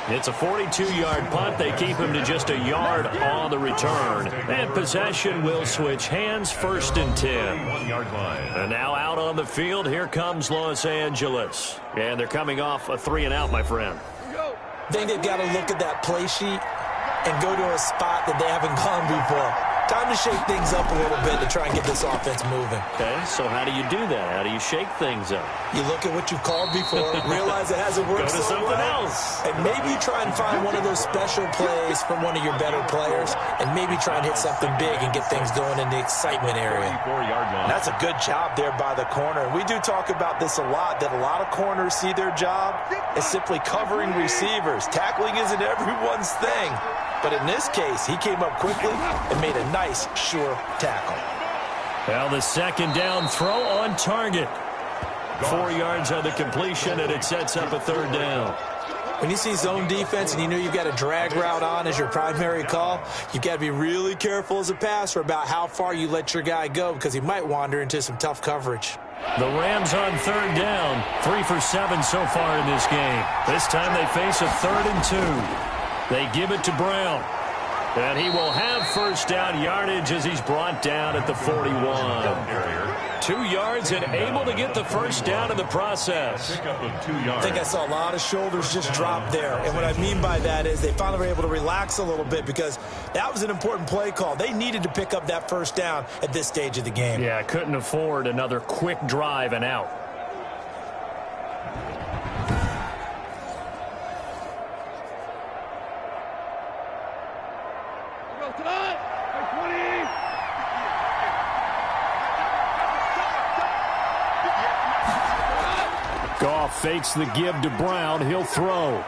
It's a 42-yard punt. They keep him to just a yard on the return. And possession will switch hands, 1st and 10. 1 yard line. And now out on the field, here comes Los Angeles. And they're coming off a 3-and-out, my friend. I think they've got to look at that play sheet and go to a spot that they haven't gone before. Time to shake things up a little bit to try and get this offense moving. Okay, so how do you do that? How do you shake things up? You look at what you've called before, realize it hasn't worked Go to so something well, else. and maybe you try and find one of those special plays from one of your better players, and maybe try and hit something big and get things going in the excitement area. 4-yard line. That's a good job there by the corner. And we do talk about this a lot, that a lot of corners see their job as simply covering receivers. Tackling isn't everyone's thing. But in this case, he came up quickly and made a nice, sure tackle. Well, the 2nd down throw on target. 4 yards on the completion, and it sets up a 3rd down. When you see zone defense and you know you've got a drag route on as your primary call, you've got to be really careful as a passer about how far you let your guy go because he might wander into some tough coverage. The Rams on 3rd down. 3 for 7 so far in this game. This time they face a 3rd and 2. They give it to Brown. And he will have 1st down yardage as he's brought down at the 41. 2 yards and able to get the 1st down in the process. Pickup of 2 yards. I think I saw a lot of shoulders just drop there. And what I mean by that is they finally were able to relax a little bit because that was an important play call. They needed to pick up that 1st down at this stage of the game. Yeah, couldn't afford another quick drive and out. Goff fakes the give to Brown. He'll throw.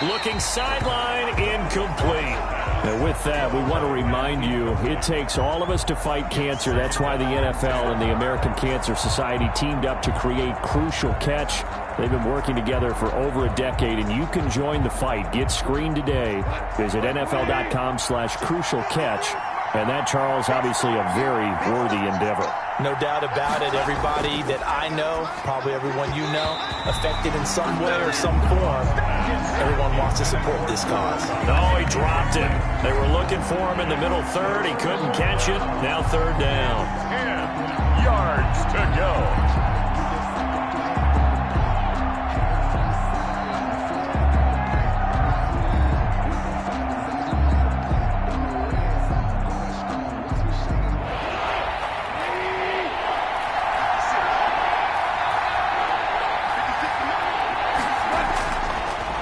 Looking sideline, incomplete. Now with that, we want to remind you, it takes all of us to fight cancer. That's why the NFL and the American Cancer Society teamed up to create Crucial Catch. They've been working together for over a decade, and you can join the fight. Get screened today. Visit NFL.com/Crucial Catch. And that, Charles, obviously a very worthy endeavor. No doubt about it. Everybody that I know, probably everyone you know, affected in some way or some form, everyone wants to support this cause. No, he dropped it. They were looking for him in the middle 3rd. He couldn't catch it. Now 3rd down. 10 yards to go.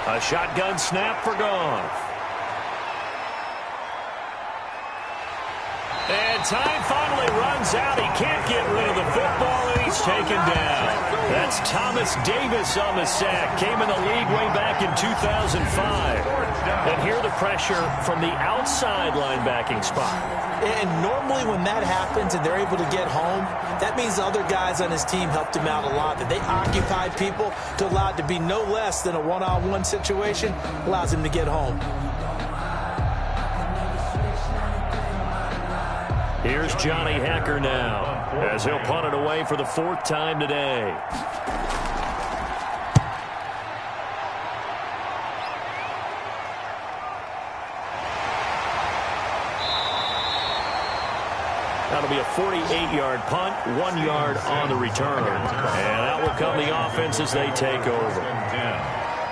A shotgun snap for Goff. And time finally runs out. He can't get rid of the football, and he's taken down. That's Thomas Davis on the sack. Came in the league way back in 2005. And here the pressure from the outside linebacking spot. And normally when that happens and they're able to get home, that means other guys on his team helped him out a lot. That they occupied people to allow it to be no less than a one-on-one situation, allows him to get home. Here's Johnny Hacker now as he'll punt it away for the 4th time today. That'll be a 48-yard punt, 1 yard on the return. And out will come the offense as they take over.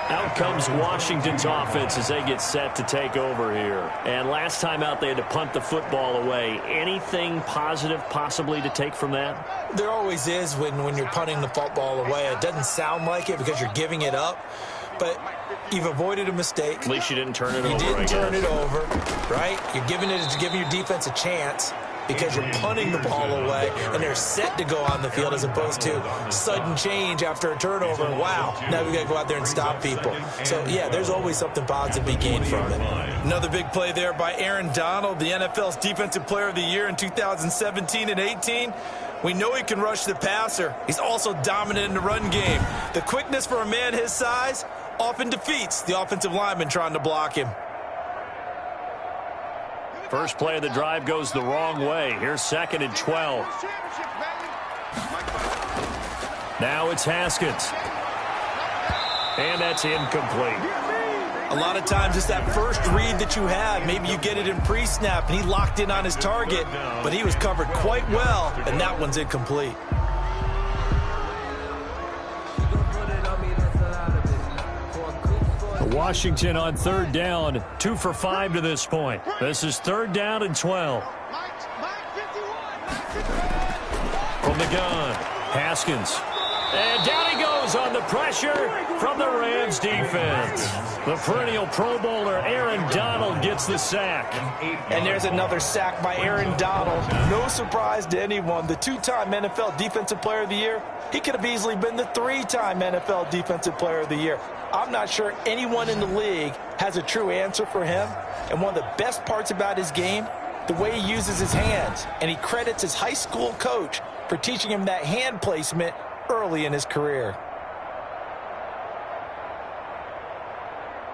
Out comes Washington's offense as they get set to take over here. And last time out, they had to punt the football away. Anything positive possibly to take from that? There always is when you're punting the football away. It doesn't sound like it because you're giving it up, but you've avoided a mistake. At least you didn't turn it over. You didn't turn it over, right? You're giving your defense a chance because you're punting the ball away, and they're set to go on the field as opposed to sudden change after a turnover. Wow, now we got to go out there and stop people. So, yeah, there's always something positive to be gained from it. Another big play there by Aaron Donald, the NFL's Defensive Player of the Year in 2017 and 18. We know he can rush the passer. He's also dominant in the run game. The quickness for a man his size often defeats the offensive lineman trying to block him. First play of the drive goes the wrong way. Here's 2nd and 12. Now it's Haskins. And that's incomplete. A lot of times it's that first read that you have. Maybe you get it in pre-snap, and he locked in on his target, but he was covered quite well, and that one's incomplete. Washington on 3rd down, 2 for 5 to this point. This is 3rd down and 12. From the gun, Haskins. And down he goes on the pressure from the Rams defense. The perennial Pro Bowler Aaron Donald gets the sack. And there's another sack by Aaron Donald. No surprise to anyone. The 2-time NFL Defensive Player of the Year, he could have easily been the 3-time NFL Defensive Player of the Year. I'm not sure anyone in the league has a true answer for him. And one of the best parts about his game, the way he uses his hands. And he credits his high school coach for teaching him that hand placement early in his career.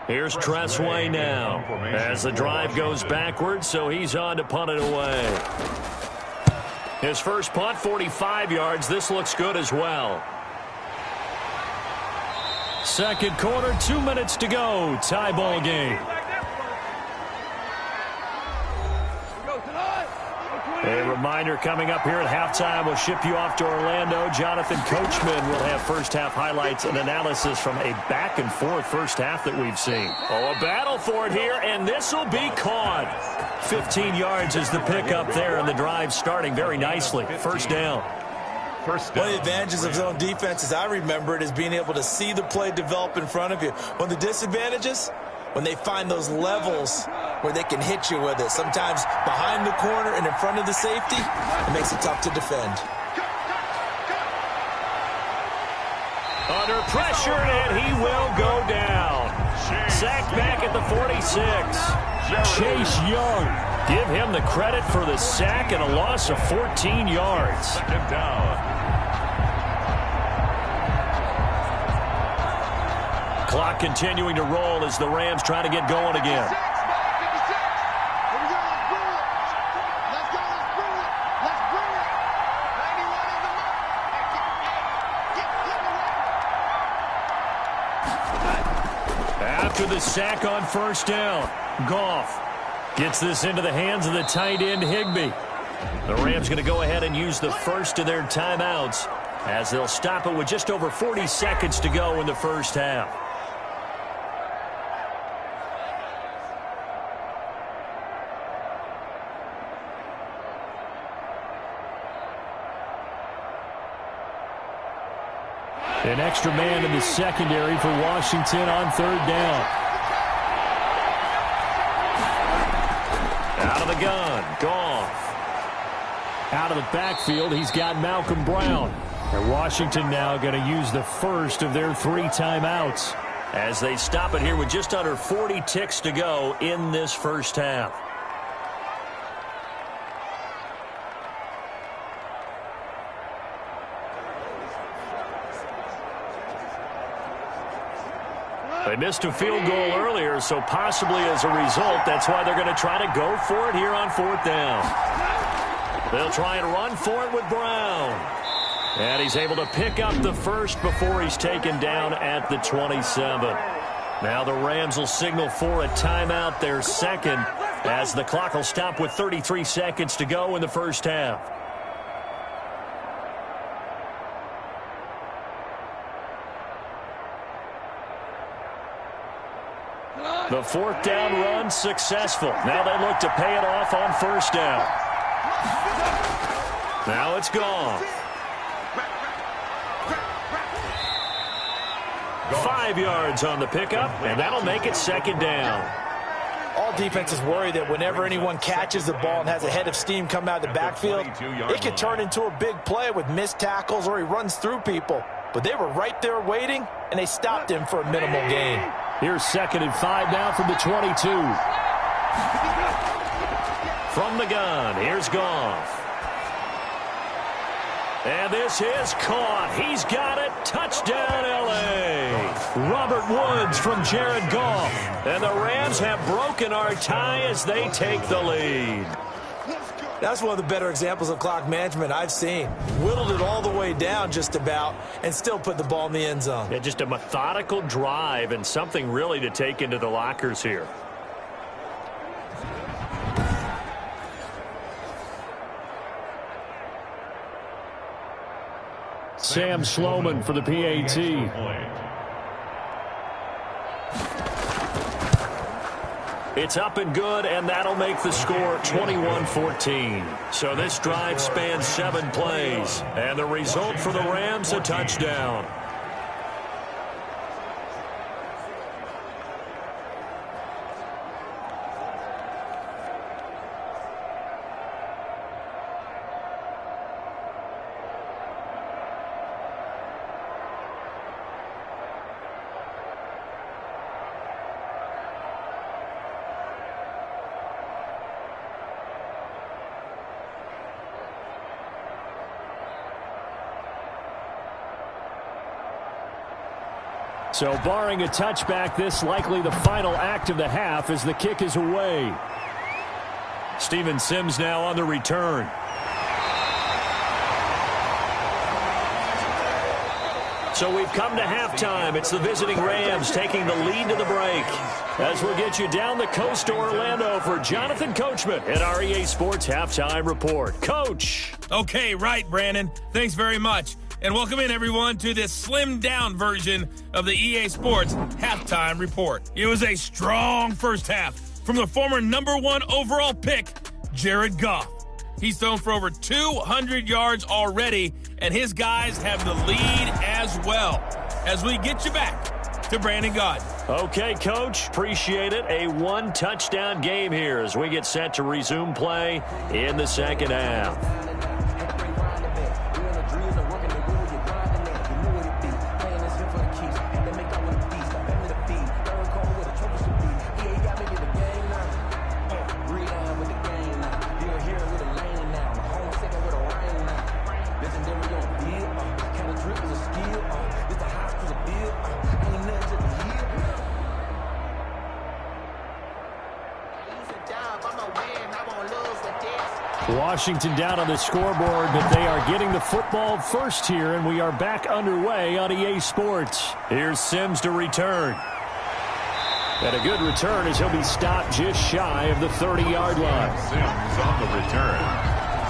Here's Tressway now as the drive goes backwards, so he's on to punt it away. His first punt, 45 yards. This looks good as well. Second quarter, 2 minutes to go. Tie ball game. A reminder coming up here at halftime. We'll ship you off to Orlando. Jonathan Coachman will have first-half highlights and analysis from a back-and-forth first half that we've seen. Oh, a battle for it here, and this will be caught. 15 yards is the pickup there, and the drive starting very nicely. First down. One of the advantages of zone defense, as I remember it, is being able to see the play develop in front of you. One of the disadvantages, when they find those levels where they can hit you with it. Sometimes behind the corner and in front of the safety, it makes it tough to defend. Under pressure, and he will go down. Sacked back at the 46. Chase Young. Give him the credit for the sack and a loss of 14 yards. Second down. Clock continuing to roll as the Rams try to get going again. After the sack on first down, Goff gets this into the hands of the tight end Higbee. The Rams going to go ahead and use the first of their timeouts as they'll stop it with just over 40 seconds to go in the first half. An extra man in the secondary for Washington on third down. Out of the gun, Goff. Out of the backfield, he's got Malcolm Brown. And Washington now going to use the first of their 3 timeouts. As they stop it here with just under 40 ticks to go in this first half. They missed a field goal earlier, so possibly as a result, that's why they're going to try to go for it here on fourth down. They'll try and run for it with Brown. And he's able to pick up the first before he's taken down at the 27. Now the Rams will signal for a timeout, their second, as the clock will stop with 33 seconds to go in the first half. The fourth down run successful. Now they look to pay it off on first down. Now it's gone. 5 yards on the pickup, and that'll make it second down. All defenses worry that whenever anyone catches the ball and has a head of steam come out of the backfield, it can turn into a big play with missed tackles or he runs through people. But they were right there waiting, and they stopped him for a minimal gain. Here's 2nd and 5 now from the 22. From the gun, here's Goff. And this is caught. He's got it. Touchdown, L.A. Robert Woods from Jared Goff. And the Rams have broken our tie as they take the lead. That's one of the better examples of clock management I've seen. Whittled it all the way down just about and still put the ball in the end zone. Yeah, just a methodical drive and something really to take into the lockers here. Sam Sloman for the PAT. It's up and good, and that'll make the score 21-14. So this drive spans 7 plays, and the result for the Rams, a touchdown. So barring a touchback, this likely the final act of the half as the kick is away. Steven Sims now on the return. So we've come to halftime. It's the visiting Rams taking the lead to the break. As we'll get you down the coast to Orlando for Jonathan Coachman at our EA Sports Halftime Report. Coach. Okay, right, Brandon. Thanks very much. And welcome in, everyone, to this slimmed-down version of the EA Sports Halftime Report. It was a strong first half from the former #1 overall pick, Jared Goff. He's thrown for over 200 yards already, and his guys have the lead as well. As we get you back to Brandon Gaudin. Okay, Coach. Appreciate it. A 1-touchdown game here as we get set to resume play in the second half. Washington down on the scoreboard, but they are getting the football first here, and we are back underway on EA Sports. Here's Sims to return. And a good return as he'll be stopped just shy of the 30-yard line. Sims on the return.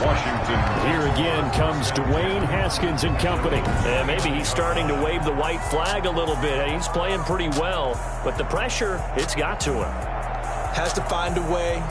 Washington. Here again comes Dwayne Haskins and company. And maybe he's starting to wave the white flag a little bit. He's playing pretty well, but the pressure, it's got to him. Has to find a way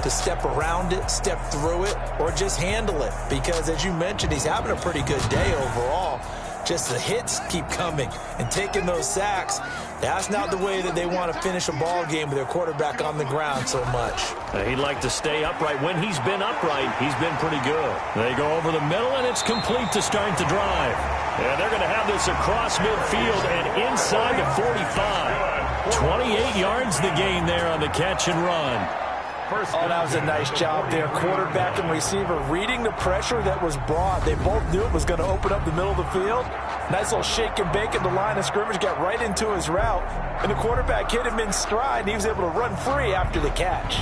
to step around it, step through it, or just handle it. Because, as you mentioned, he's having a pretty good day overall. Just the hits keep coming and taking those sacks. That's not the way that they want to finish a ball game with their quarterback on the ground so much. He'd like to stay upright. When he's been upright, he's been pretty good. They go over the middle, and it's complete to start the drive. And they're going to have this across midfield and inside the 45. 28 yards the gain there on the catch and run. Oh, that was a nice job there. Quarterback and receiver reading the pressure that was brought. They both knew it was going to open up the middle of the field. Nice little shake and bake at the line of scrimmage, got right into his route. And the quarterback hit him in stride, and he was able to run free after the catch.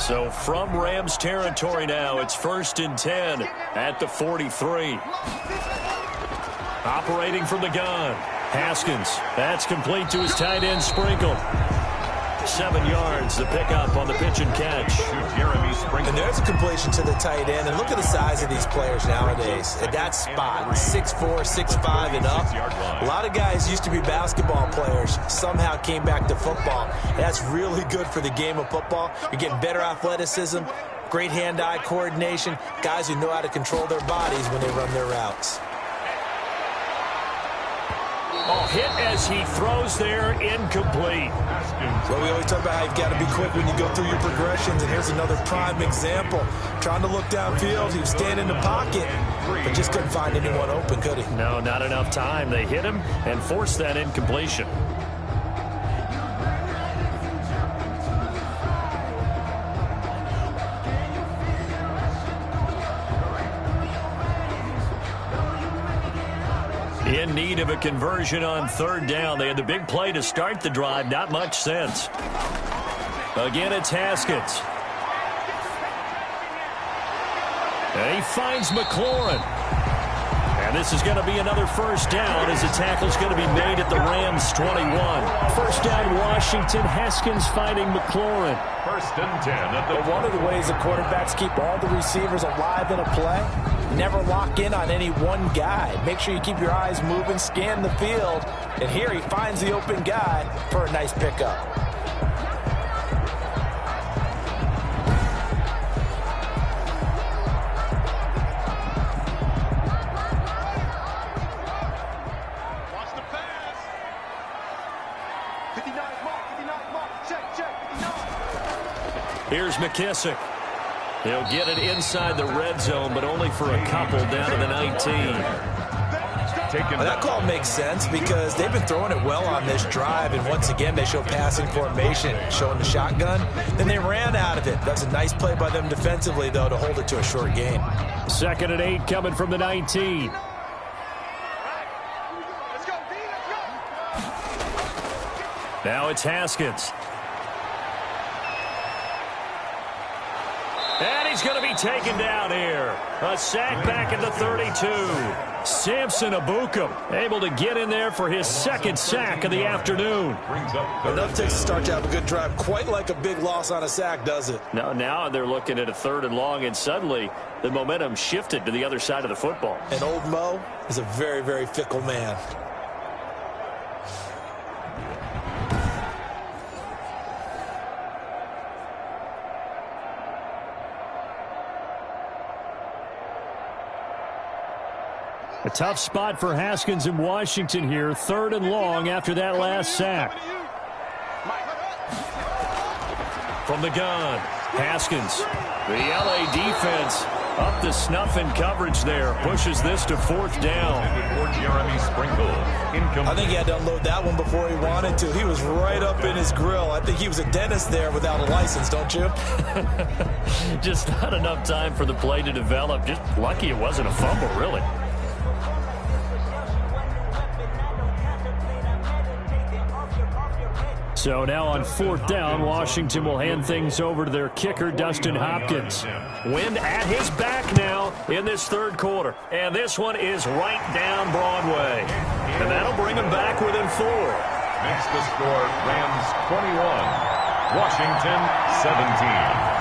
So from Rams territory now, it's 1st and 10 at the 43. Operating from the gun. Haskins, that's complete to his tight end Sprinkle. 7 yards, the pickup on the pitch and catch. And there's a completion to the tight end. And look at the size of these players nowadays. At that spot, 6'4", 6'5", and up. A lot of guys used to be basketball players, somehow came back to football. That's really good for the game of football. You're getting better athleticism, great hand-eye coordination, guys who know how to control their bodies when they run their routes. Oh, hit as he throws there, incomplete. Well, we always talk about how you've got to be quick when you go through your progressions, and here's another prime example. Trying to look downfield, he was standing in the pocket, but just couldn't find anyone open, could he? No, not enough time. They hit him and forced that incompletion. In need of a conversion on 3rd down. They had the big play to start the drive. Not much sense. Again, it's Haskins. And he finds McLaurin. And this is going to be another 1st down as the tackle's going to be made at the Rams' 21. 1st down, Washington. Haskins finding McLaurin. 1st and 10 at the One of the ways the quarterbacks keep all the receivers alive in a play, never lock in on any one guy. Make sure you keep your eyes moving, scan the field, and here he finds the open guy for a nice pickup. Watch the pass. 59 mark, check, 59. Here's McKissick. He'll get it inside the red zone, but only for a couple down to the 19. Well, that call makes sense because they've been throwing it well on this drive, and once again they show passing formation, showing the shotgun. Then they ran out of it. That's a nice play by them defensively, though, to hold it to a short gain. 2nd and 8 coming from the 19. Let's go, D, let's go. Now it's Haskins. And he's going to be taken down here. A sack back at the 32. Samson Abukum able to get in there for his 2nd sack of the afternoon. Enough takes to start to have a good drive. Quite like a big loss on a sack, does it? Now they're looking at a 3rd and long, and suddenly the momentum shifted to the other side of the football. And old Mo is a very, very fickle man. A tough spot for Haskins in Washington here. 3rd and long after that last sack. From the gun, Haskins. The LA defense up to snuff in coverage there. Pushes this to 4th down. I think he had to unload that one before he wanted to. He was right up in his grill. I think he was a dentist there without a license, don't you? Just not enough time for the play to develop. Just lucky it wasn't a fumble, really. So now on 4th down, Washington will hand things over to their kicker, Dustin Hopkins. Wind at his back now in this 3rd quarter. And this one is right down Broadway. And that'll bring them back within 4. Makes the score Rams 21, Washington 17.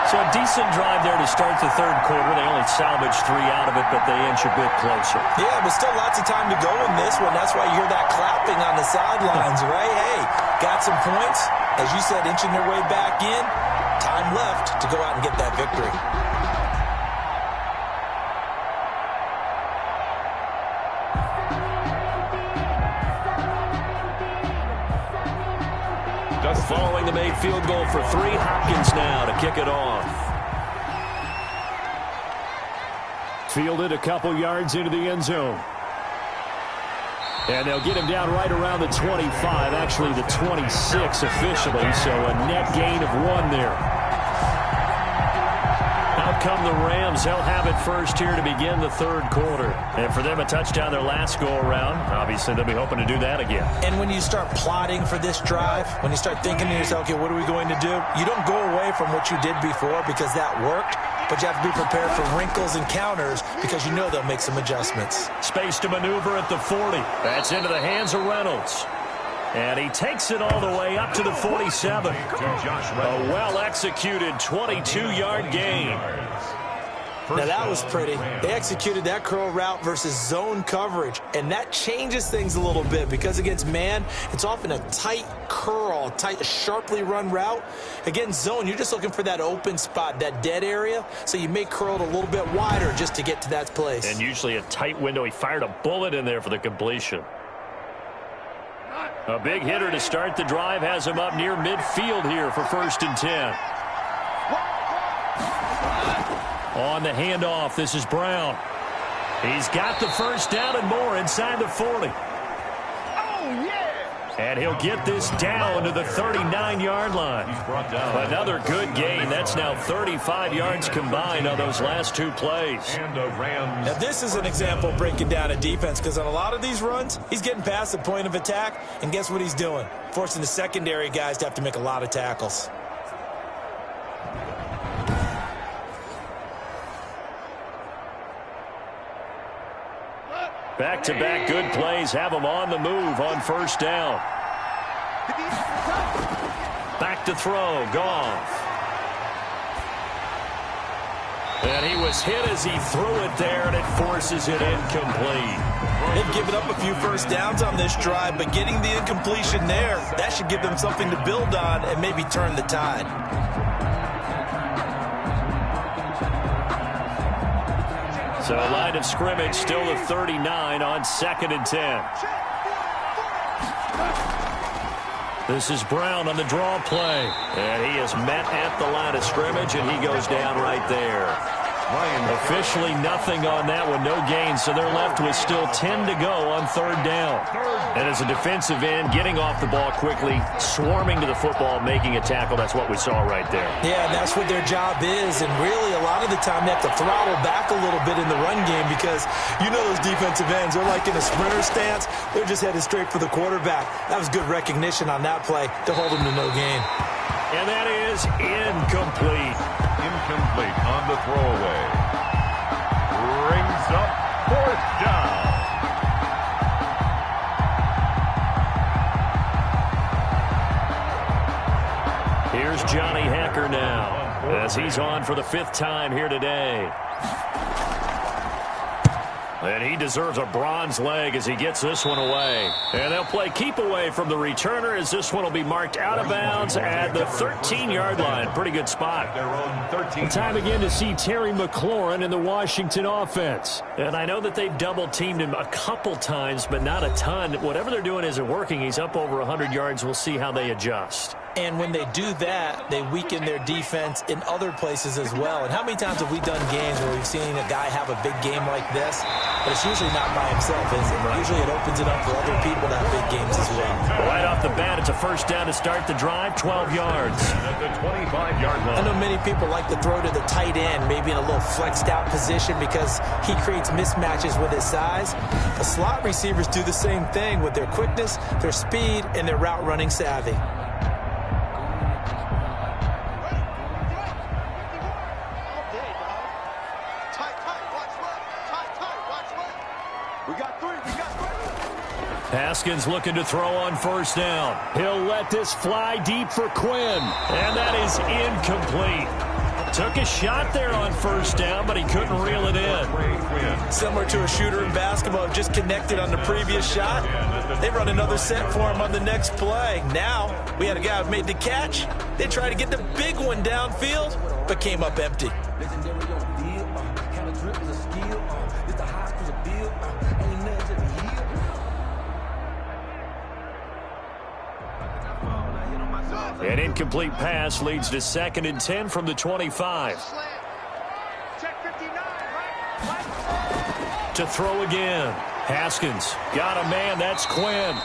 So a decent drive there to start the 3rd quarter. They only salvaged 3 out of it, but they inch a bit closer. Yeah, but still lots of time to go in this one. That's why you hear that clapping on the sidelines, right? Hey, got some points. As you said, inching their way back in. Time left to go out and get that victory. Following the made field goal for 3, Hopkins now to kick it off. Fielded a couple yards into the end zone. And they'll get him down right around the 25, actually the 26 officially, so a net gain of 1 there. Out come the Rams. They'll have it first here to begin the 3rd quarter. And for them, a touchdown their last go-around. Obviously, they'll be hoping to do that again. And when you start plotting for this drive, when you start thinking to yourself, okay, what are we going to do? You don't go away from what you did before because that worked, but you have to be prepared for wrinkles and counters because you know they'll make some adjustments. Space to maneuver at the 40. That's into the hands of Reynolds. And he takes it all the way up to the 47. A well-executed 22-yard gain. Now, that was pretty. They executed that curl route versus zone coverage, and that changes things a little bit because against man, it's often a tight curl, tight, sharply run route. Against zone, you're just looking for that open spot, that dead area, so you may curl it a little bit wider just to get to that place. And usually a tight window. He fired a bullet in there for the completion. A big hitter to start the drive has him up near midfield here for 1st and 10. On the handoff, this is Brown. He's got the first down and more inside the 40. Oh, yeah! And he'll get this down to the 39-yard line. Another good gain. That's now 35 yards combined on those last 2 plays. Now, this is an example of breaking down a defense because on a lot of these runs, he's getting past the point of attack, and guess what he's doing? Forcing the secondary guys to have to make a lot of tackles. Back-to-back good plays have him on the move on 1st down. Back to throw, Goff. And he was hit as he threw it there, and it forces it incomplete. They've given up a few first downs on this drive, but getting the incompletion there, that should give them something to build on and maybe turn the tide. So line of scrimmage still the 39 on 2nd and 10. This is Brown on the draw play. And he is met at the line of scrimmage, and he goes down right there. Officially nothing on that one, no gain, so they're left with still 10 to go on 3rd down. And as a defensive end, getting off the ball quickly, swarming to the football, making a tackle, that's what we saw right there. Yeah, and that's what their job is, and really a lot of the time they have to throttle back a little bit in the run game because you know those defensive ends, they're like in a sprinter stance, they're just headed straight for the quarterback. That was good recognition on that play to hold them to no gain. And that is incomplete. Incomplete on the throwaway. Brings up 4th down. Here's Johnny Hacker now as he's on for the 5th time here today. And he deserves a bronze leg as he gets this one away. And they'll play keep away from the returner as this one will be marked out of bounds at the 13-yard line. Pretty good spot. Time again to see Terry McLaurin in the Washington offense. And I know that they've double-teamed him a couple times, but not a ton. Whatever they're doing isn't working. He's up over 100 yards. We'll see how they adjust. And when they do that, they weaken their defense in other places as well. And how many times have we done games where we've seen a guy have a big game like this? But it's usually not by himself, is it? Usually it opens it up for other people to have big games as well. Right off the bat, it's a 1st down to start the drive, 12 yards. At the 25-yard line. I know many people like to throw to the tight end, maybe in a little flexed out position because he creates mismatches with his size. The slot receivers do the same thing with their quickness, their speed, and their route running savvy. Haskins looking to throw on 1st down. He'll let this fly deep for Quinn. And that is incomplete. Took a shot there on 1st down, but he couldn't reel it in. Similar to a shooter in basketball, just connected on the previous shot. They run another set for him on the next play. Now, we had a guy who made the catch. They tried to get the big one downfield, but came up empty. An incomplete pass leads to 2nd and 10 from the 25. To throw again. Haskins got a man. That's Quinn.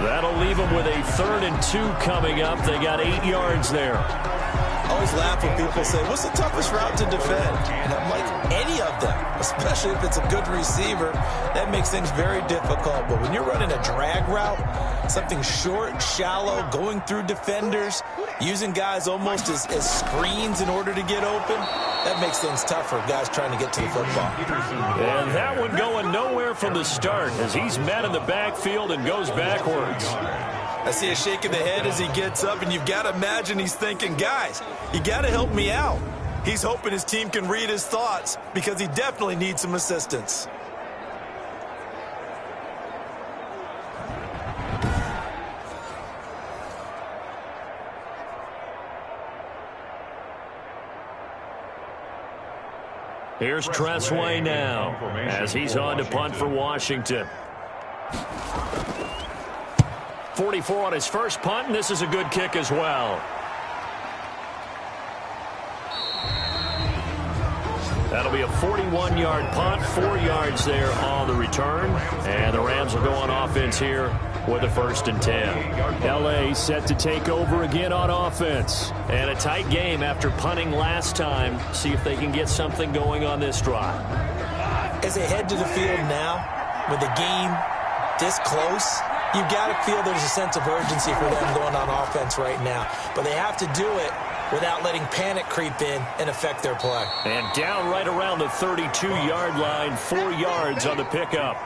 That'll leave them with a 3rd and 2 coming up. They got 8 yards there. I always laugh when people say, what's the toughest route to defend? And I'm like, any of them, especially if it's a good receiver. That makes things very difficult. But when you're running a drag route, something short, shallow, going through defenders, using guys almost as screens in order to get open, that makes things tough for guys trying to get to the football. And that one going nowhere from the start as he's met in the backfield and goes backwards. I see a shake of the head as he gets up, and you've got to imagine he's thinking, guys, you got to help me out. He's hoping his team can read his thoughts because he definitely needs some assistance. Here's Tressway now as he's on to punt for Washington. 44 on his first punt, and this is a good kick as well. That'll be a 41-yard punt, 4 yards there on the return. And the Rams will go on offense here with a 1st and 10. L.A. set to take over again on offense. And a tight game after punting last time. See if they can get something going on this drive. As they head to the field now, with the game this close, you've got to feel there's a sense of urgency for them going on offense right now. But they have to do it without letting panic creep in and affect their play. And down right around the 32-yard line, 4 yards on the pickup.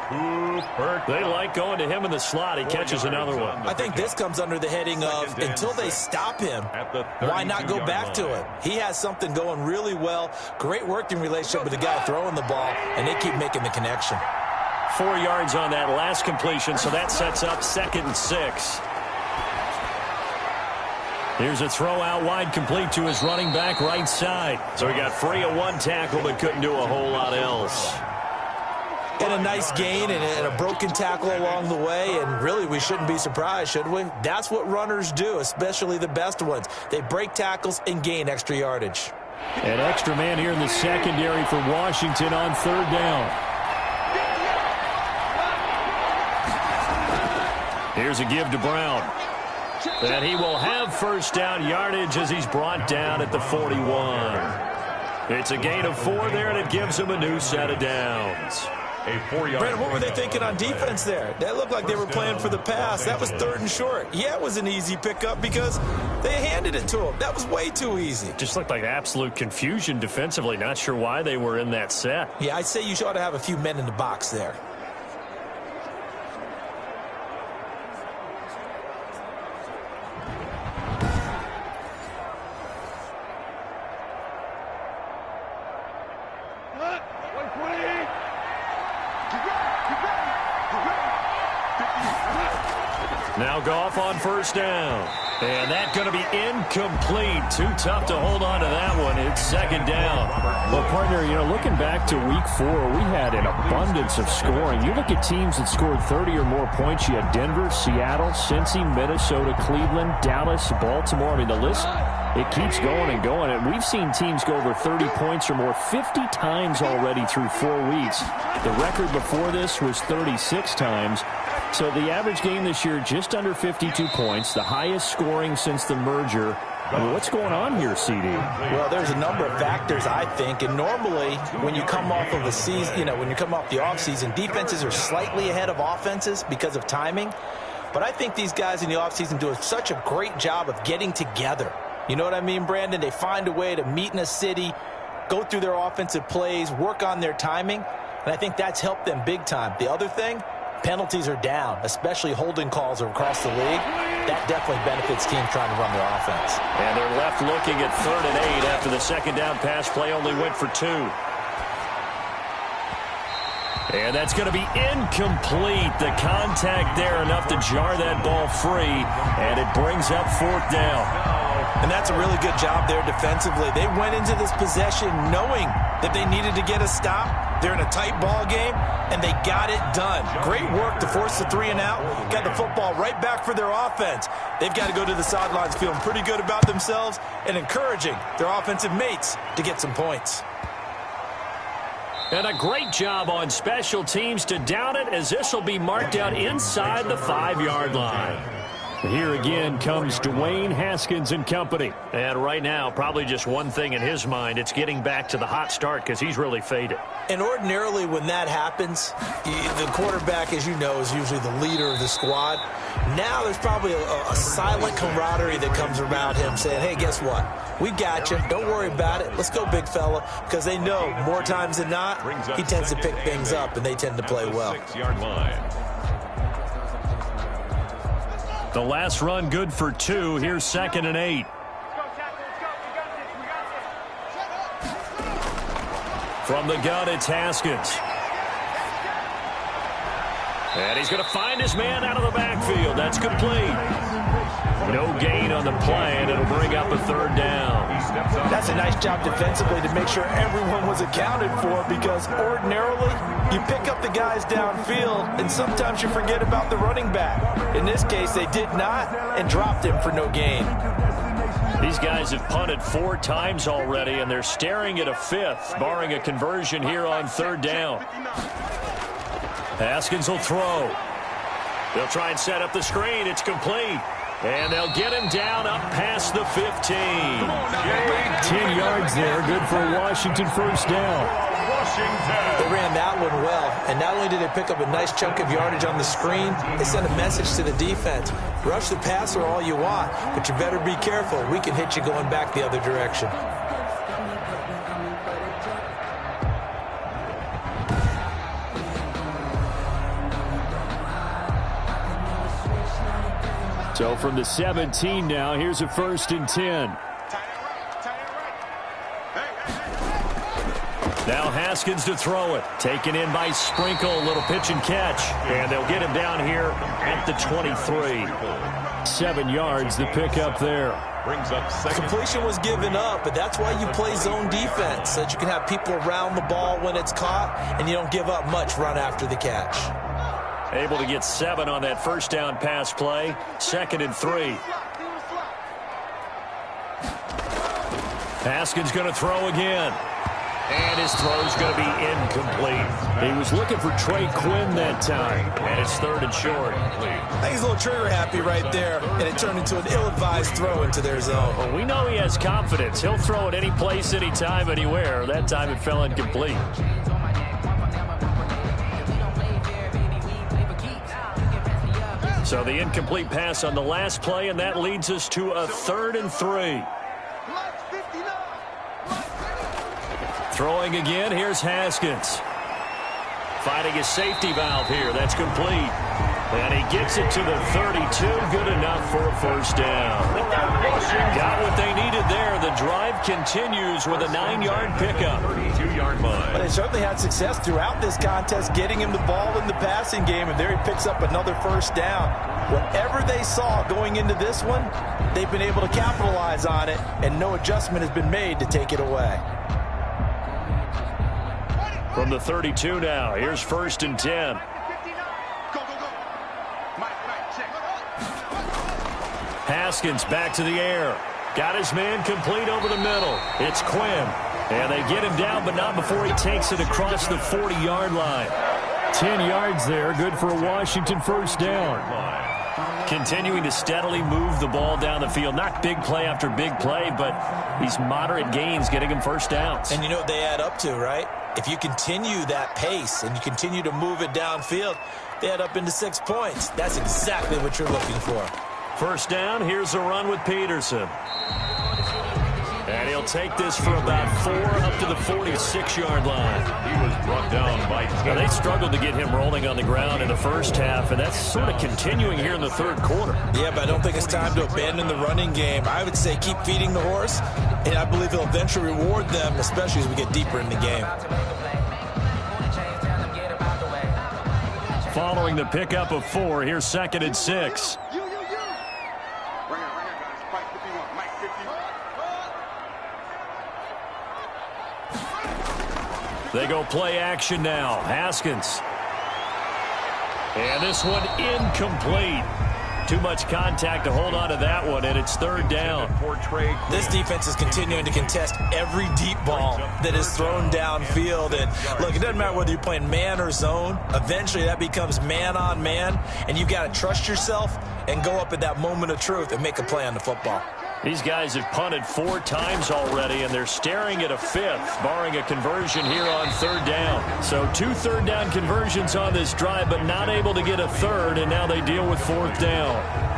They like going to him in the slot. He catches another one. I think this comes under the heading of until they stop him, why not go back to it? He has something going really well. Great working relationship with the guy throwing the ball, and they keep making the connection. 4 yards on that last completion, so that sets up 2nd and 6. Here's a throw out wide, complete to his running back right side. So he got free of one tackle but couldn't do a whole lot else. And a nice gain and a broken tackle along the way, and really we shouldn't be surprised, should we? That's what runners do, especially the best ones. They break tackles and gain extra yardage. An extra man here in the secondary for Washington on 3rd down. Here's a give to Brown. And he will have 1st down yardage as he's brought down at the 41. It's a gain of 4 there, and it gives him a new set of downs. A 4-yard. Brandon, what were they thinking on defense there? That looked like they were playing for the pass. That was 3rd and short. Yeah, it was an easy pickup because they handed it to him. That was way too easy. Just looked like absolute confusion defensively. Not sure why they were in that set. Yeah, I'd say you ought to have a few men in the box there. Now Goff on 1st down. And that's going to be incomplete. Too tough to hold on to that one. It's 2nd down. Well, partner, looking back to week 4, we had an abundance of scoring. You look at teams that scored 30 or more points. You had Denver, Seattle, Cincy, Minnesota, Cleveland, Dallas, Baltimore. I mean, the list, it keeps going and going. And we've seen teams go over 30 points or more 50 times already through 4 weeks. The record before this was 36 times. So the average game this year, just under 52 points, the highest scoring since the merger. I mean, what's going on here, CD? Well, there's a number of factors, I think, and normally when you come off of the season, when you come off the offseason, defenses are slightly ahead of offenses because of timing. But I think these guys in the offseason do such a great job of getting together. You know what I mean, Brandon? They find a way to meet in a city, go through their offensive plays, work on their timing, and I think that's helped them big time. The other thing, penalties are down, especially holding calls across the league. That definitely benefits teams trying to run their offense. And they're left looking at 3rd and 8 after the 2nd down pass play only went for 2. And that's going to be incomplete. The contact there enough to jar that ball free, and it brings up 4th down. And that's a really good job there defensively. They went into this possession knowing that they needed to get a stop. They're in a tight ball game, and they got it done. Great work to force the 3 and out. Got the football right back for their offense. They've got to go to the sidelines feeling pretty good about themselves and encouraging their offensive mates to get some points. And a great job on special teams to down it, as this will be marked out inside the 5-yard line. Here again comes Dwayne Haskins and company. And right now, probably just one thing in his mind. It's getting back to the hot start because he's really faded. And ordinarily when that happens, the quarterback, as you know, is usually the leader of the squad. Now there's probably a silent camaraderie that comes around him saying, hey, guess what? We got you. Don't worry about it. Let's go, big fella. Because they know more times than not, he tends to pick things up, and they tend to play well. 6-yard line. The last run good for 2. Here's 2nd and 8. From the gun, it's Haskins. And he's going to find his man out of the backfield. That's complete. No gain on the play, and it'll bring up a 3rd down. That's a nice job defensively to make sure everyone was accounted for, because ordinarily you pick up the guys downfield and sometimes you forget about the running back. In this case, they did not and dropped him for no gain. These guys have punted 4 times already, and they're staring at a 5th, barring a conversion here on 3rd down. Haskins will throw. They'll try and set up the screen. It's complete. And they'll get him down up past the 15. 10 yards there, good for a Washington 1st down. They ran that one well, and not only did they pick up a nice chunk of yardage on the screen, they sent a message to the defense. Rush the passer all you want, but you better be careful. We can hit you going back the other direction. So from the 17 now, here's a 1st and 10. Now Haskins to throw it. Taken in by Sprinkle. A little pitch and catch. And they'll get him down here at the 23. 7 yards, the pickup there. Brings up 2nd. Completion was given up, but that's why you play zone defense, so that you can have people around the ball when it's caught, and you don't give up much run after the catch. Able to get 7 on that 1st down pass play. 2nd and 3. Haskins going to throw again. And his throw's going to be incomplete. He was looking for Trey Quinn that time. And it's 3rd and short. I think he's a little trigger happy right there, and it turned into an ill-advised throw into their zone. Well, we know he has confidence. He'll throw it any place, anytime, anywhere. That time it fell incomplete. So the incomplete pass on the last play, and that leads us to a 3rd and 3. Throwing again, here's Haskins. Finding his safety valve here. That's complete. And he gets it to the 32. Good enough for a 1st down. Got what they needed there. The drive continues with a 9-yard pickup. 32-yard line. But they certainly had success throughout this contest getting him the ball in the passing game, and there he picks up another 1st down. Whatever they saw going into this one, they've been able to capitalize on it, and no adjustment has been made to take it away. From the 32 now, here's 1st and 10. Haskins back to the air. Got his man complete over the middle. It's Quinn. And they get him down, but not before he takes it across the 40-yard line. 10 yards there, good for a Washington 1st down. Continuing to steadily move the ball down the field. Not big play after big play, but these moderate gains getting him 1st downs. And you know what they add up to, right? If you continue that pace and you continue to move it downfield, they add up into 6 points. That's exactly what you're looking for. 1st down, here's a run with Peterson. And he'll take this for about 4 up to the 46-yard line. He was brought down by 10. Now, they struggled to get him rolling on the ground in the 1st half, and that's sort of continuing here in the 3rd quarter. Yeah, but I don't think it's time to abandon the running game. I would say keep feeding the horse, and I believe he'll eventually reward them, especially as we get deeper in the game. Following the pickup of 4, here's 2nd and 6. They go play action now. Haskins. And this one incomplete. Too much contact to hold on to that one, and it's third down. This defense is continuing to contest every deep ball that is thrown downfield. And look, it doesn't matter whether you're playing man or zone. Eventually, that becomes man on man, and you've got to trust yourself and go up at that moment of truth and make a play on the football. These guys have punted 4 times already, and they're staring at a 5th, barring a conversion here on third down. So 2 third-down conversions on this drive, but not able to get a third, and now they deal with 4th down.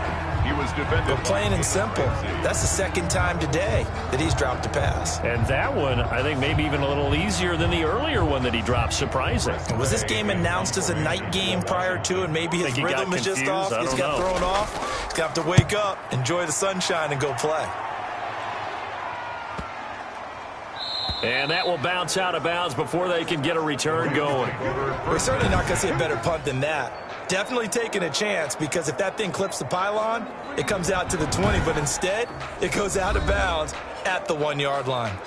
He was defended. But plain and simple, that's the second time today that he's dropped a pass. And that one, I think, maybe even a little easier than the earlier one that he dropped. Surprising. Was this game announced as a night game prior to, and maybe his rhythm is just off? He's got thrown off. He's got to wake up, enjoy the sunshine, and go play. And that will bounce out of bounds before they can get a return going. We're certainly not going to see a better punt than that. Definitely taking a chance, because if that thing clips the pylon, it comes out to the 20, but instead, it goes out of bounds at the 1-yard line.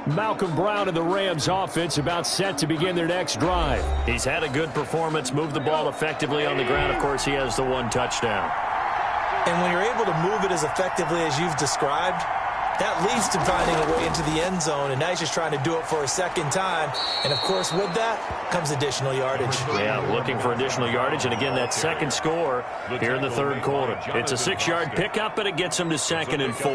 Malcolm Brown and the Rams offense about set to begin their next drive. He's had a good performance, moved the ball effectively on the ground. Of course, he has the 1 touchdown. And when you're able to move it as effectively as you've described, that leads to finding a way into the end zone, and now he's just trying to do it for a second time. And, of course, with that comes additional yardage. Yeah, looking for additional yardage, and, again, that second score here in the third quarter. It's a 6-yard pickup, and it gets him to 2nd and 4.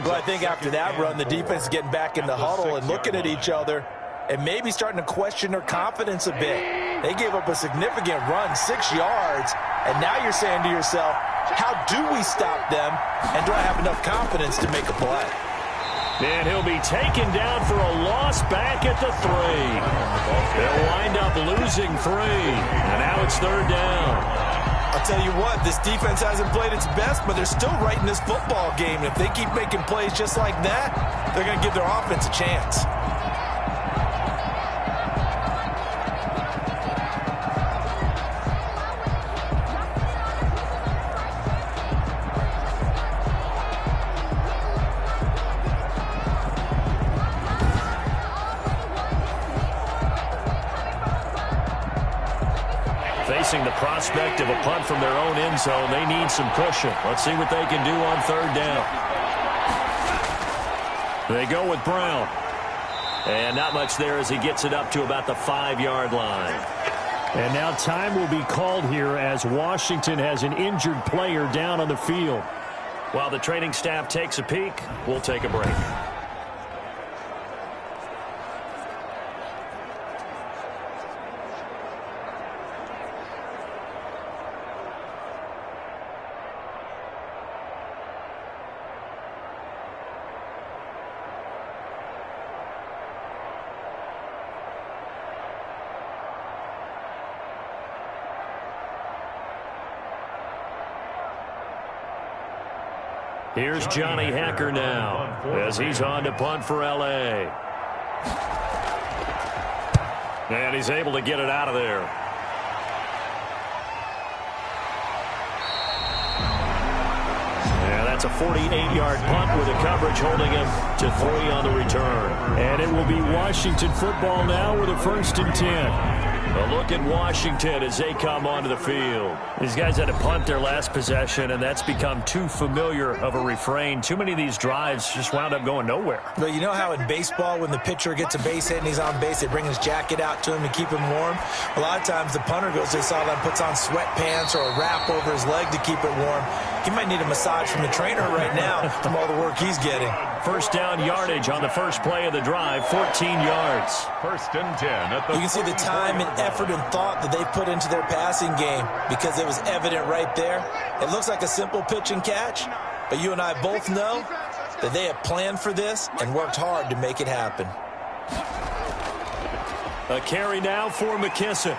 Well, I think after that run, the defense is getting back in the huddle and looking at each other and maybe starting to question their confidence a bit. They gave up a significant run, 6 yards, and now you're saying to yourself, how do we stop them, and do I have enough confidence to make a play? And he'll be taken down for a loss back at the 3. They'll wind up losing 3, and now it's third down. I'll tell you what, this defense hasn't played its best, but they're still right in this football game. And if they keep making plays just like that, they're going to give their offense a chance. Facing the prospect of a punt from their own end zone, they need some cushion. Let's see what they can do on third down. They go with Brown. And not much there as he gets it up to about the 5-yard line. And now time will be called here as Washington has an injured player down on the field. While the training staff takes a peek, we'll take a break. Here's Johnny Hacker now as he's on to punt for L.A. And he's able to get it out of there. That's a 48-yard punt with the coverage holding him to 3 on the return. And it will be Washington football now with a 1st and 10. A look at Washington as they come onto the field. These guys had to punt their last possession, and that's become too familiar of a refrain. Too many of these drives just wound up going nowhere. Well, you know how in baseball when the pitcher gets a base hit and he's on base, they bring his jacket out to him to keep him warm? A lot of times the punter goes to the sideline, puts on sweatpants or a wrap over his leg to keep it warm. He might need a massage from the trainer right now from all the work he's getting. First down yardage on the first play of the drive, 14 yards. 1st and 10 at the You can see the time and effort and thought that they put into their passing game because it was evident right there. It looks like a simple pitch and catch, but you and I both know that they have planned for this and worked hard to make it happen. A carry now for McKissick.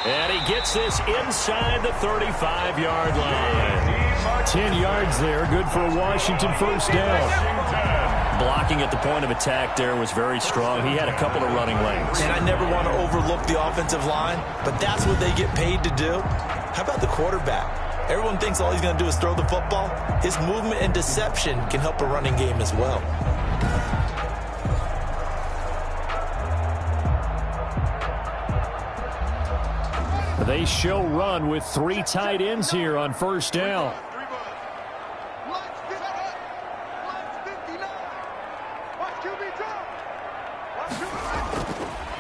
And he gets this inside the 35-yard line. 10 yards there, good for a Washington first down. Blocking at the point of attack there was very strong. He had a couple of running lanes. And I never want to overlook the offensive line, but that's what they get paid to do. How about the quarterback? Everyone thinks all he's going to do is throw the football. His movement and deception can help a running game as well. They show run with 3 tight ends here on first down.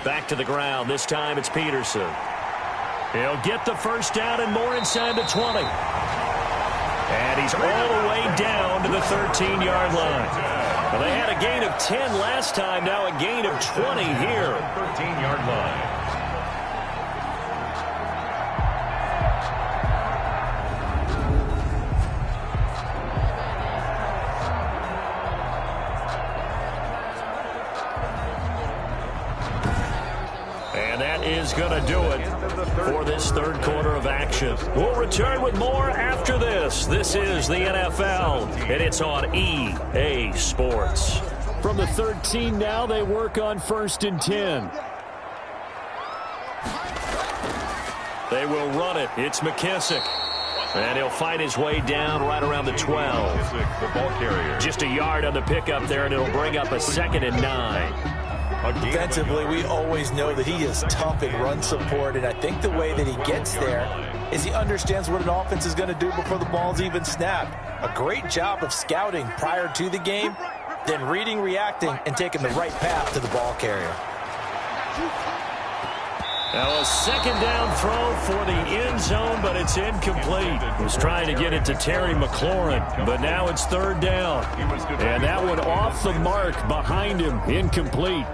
Back to the ground. This time it's Peterson. He'll get the first down and more inside the 20. And he's all the way down to the 13-yard line. Well, they had a gain of 10 last time. Now a gain of 20 here. 13-yard line. And that is going to do it for this third quarter of action. We'll return with more after this. This is the NFL, and it's on EA Sports. From the 13 now, they work on 1st and 10. They will run it. It's McKissick. And he'll fight his way down right around the 12. The ball carrier. Just a yard on the pickup there, and it'll bring up a 2nd and 9. Defensively, we always know that he is tough in run support, and I think the way that he gets there is he understands what an offense is going to do before the ball's even snapped. A great job of scouting prior to the game, then reading, reacting, and taking the right path to the ball carrier. Now a 2nd down throw for the end zone, but it's incomplete. Was trying to get it to Terry McLaurin, but now it's 3rd down. And that one off the mark behind him, incomplete.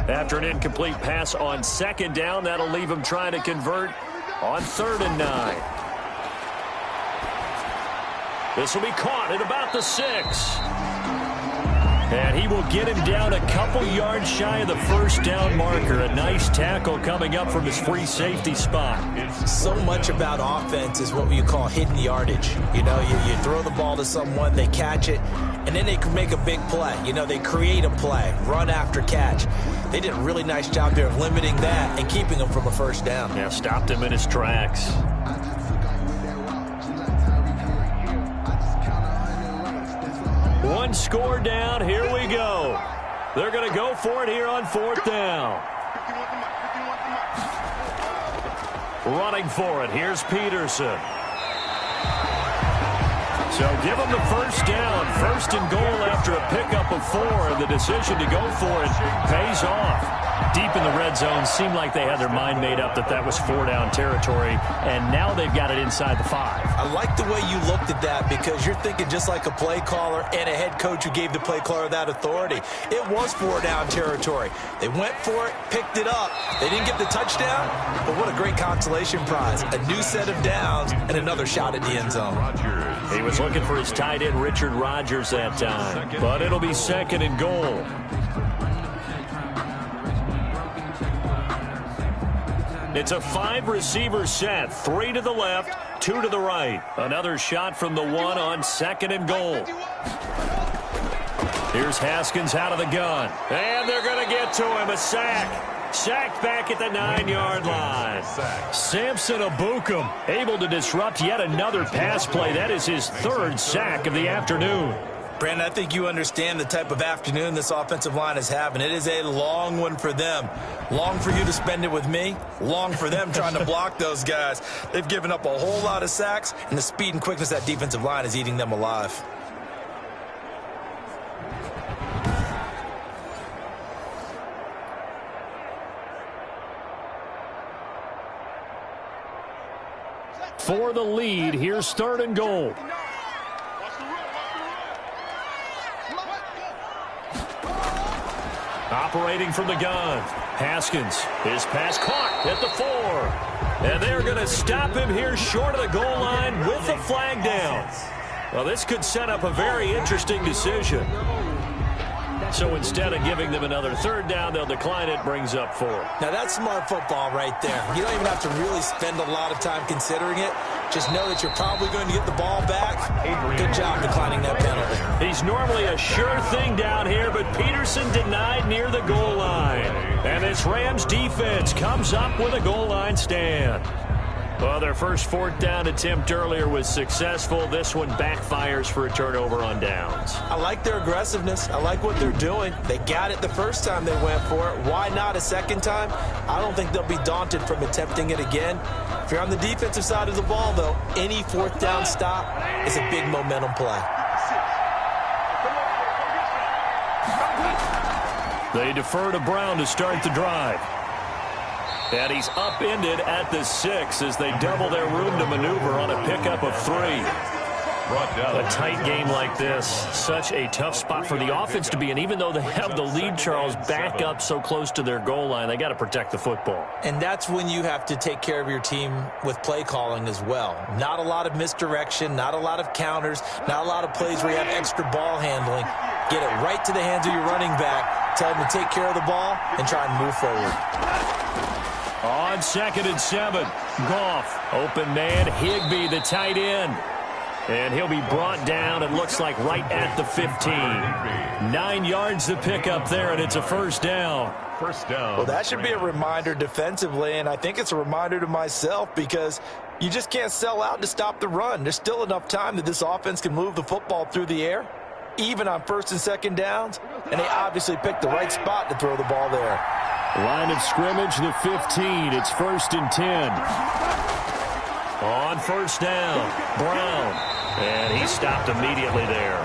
After an incomplete pass on 2nd down, that'll leave him trying to convert on 3rd and 9. This will be caught at about the 6. And he will get him down a couple yards shy of the first down marker. A nice tackle coming up from his free safety spot. So much about offense is what you call hidden yardage. You know, you throw the ball to someone, they catch it, and then they can make a big play. You know, they create a play, run after catch. They did a really nice job there of limiting that and keeping him from a first down. Yeah, stopped him in his tracks. One score down. Here we go. They're going to go for it here on 4th down. Running for it. Here's Peterson. So give him the first down. 1st and goal after a pickup of 4. And the decision to go for it pays off. Deep in the red zone, seemed like they had their mind made up that that was 4-down territory, and now they've got it inside the 5. I like the way you looked at that because you're thinking just like a play caller and a head coach who gave the play caller that authority. It was 4-down territory. They went for it, picked it up. They didn't get the touchdown, but what a great consolation prize. A new set of downs and another shot at the end zone. He was looking for his tight end, Richard Rodgers, that time, but it'll be 2nd and goal. It's a 5-receiver set, 3 to the left, 2 to the right. Another shot from the 1 on 2nd and goal. Here's Haskins out of the gun. And they're going to get to him. A sack. Sacked back at the 9-yard line. Samson Abukum able to disrupt yet another pass play. That is his 3rd sack of the afternoon. Brandon, I think you understand the type of afternoon this offensive line is having. It is a long one for them. Long for you to spend it with me. Long for them trying to block those guys. They've given up a whole lot of sacks, and the speed and quickness of that defensive line is eating them alive. For the lead, here's 3rd and goal. Operating from the gun. Haskins, his pass caught at the 4. And they're going to stop him here short of the goal line with the flag down. Well, this could set up a very interesting decision. So instead of giving them another 3rd down, they'll decline it, brings up 4. Now, that's smart football right there. You don't even have to really spend a lot of time considering it. Just know that you're probably going to get the ball back. Good job declining that penalty. He's normally a sure thing down here, but Peterson denied near the goal line. And this Rams defense comes up with a goal line stand. Well, their first fourth down attempt earlier was successful. This one backfires for a turnover on downs. I like their aggressiveness. I like what they're doing. They got it the first time they went for it. Why not a second time? I don't think they'll be daunted from attempting it again. If you're on the defensive side of the ball, though, any fourth down stop is a big momentum play. They defer to Brown to start the drive. And he's upended at the 6 as they double their room to maneuver on a pickup of 3. A tight game like this, such a tough spot for the offense to be in. Even though they have the lead, Charles, back up so close to their goal line, they got to protect the football. And that's when you have to take care of your team with play calling as well. Not a lot of misdirection, not a lot of counters, not a lot of plays where you have extra ball handling. Get it right to the hands of your running back, tell them to take care of the ball, and try and move forward. On 2nd and 7, Goff. Open man, Higbee, the tight end. And he'll be brought down, it looks like, right at the 15. 9 yards to pick up there, and it's a first down. First down. Well, that should be a reminder defensively, and I think it's a reminder to myself because you just can't sell out to stop the run. There's still enough time that this offense can move the football through the air, even on 1st and 2nd downs, and they obviously picked the right spot to throw the ball there. Line of scrimmage, the 15. It's 1st and 10. On first down, Brown. And he stopped immediately there.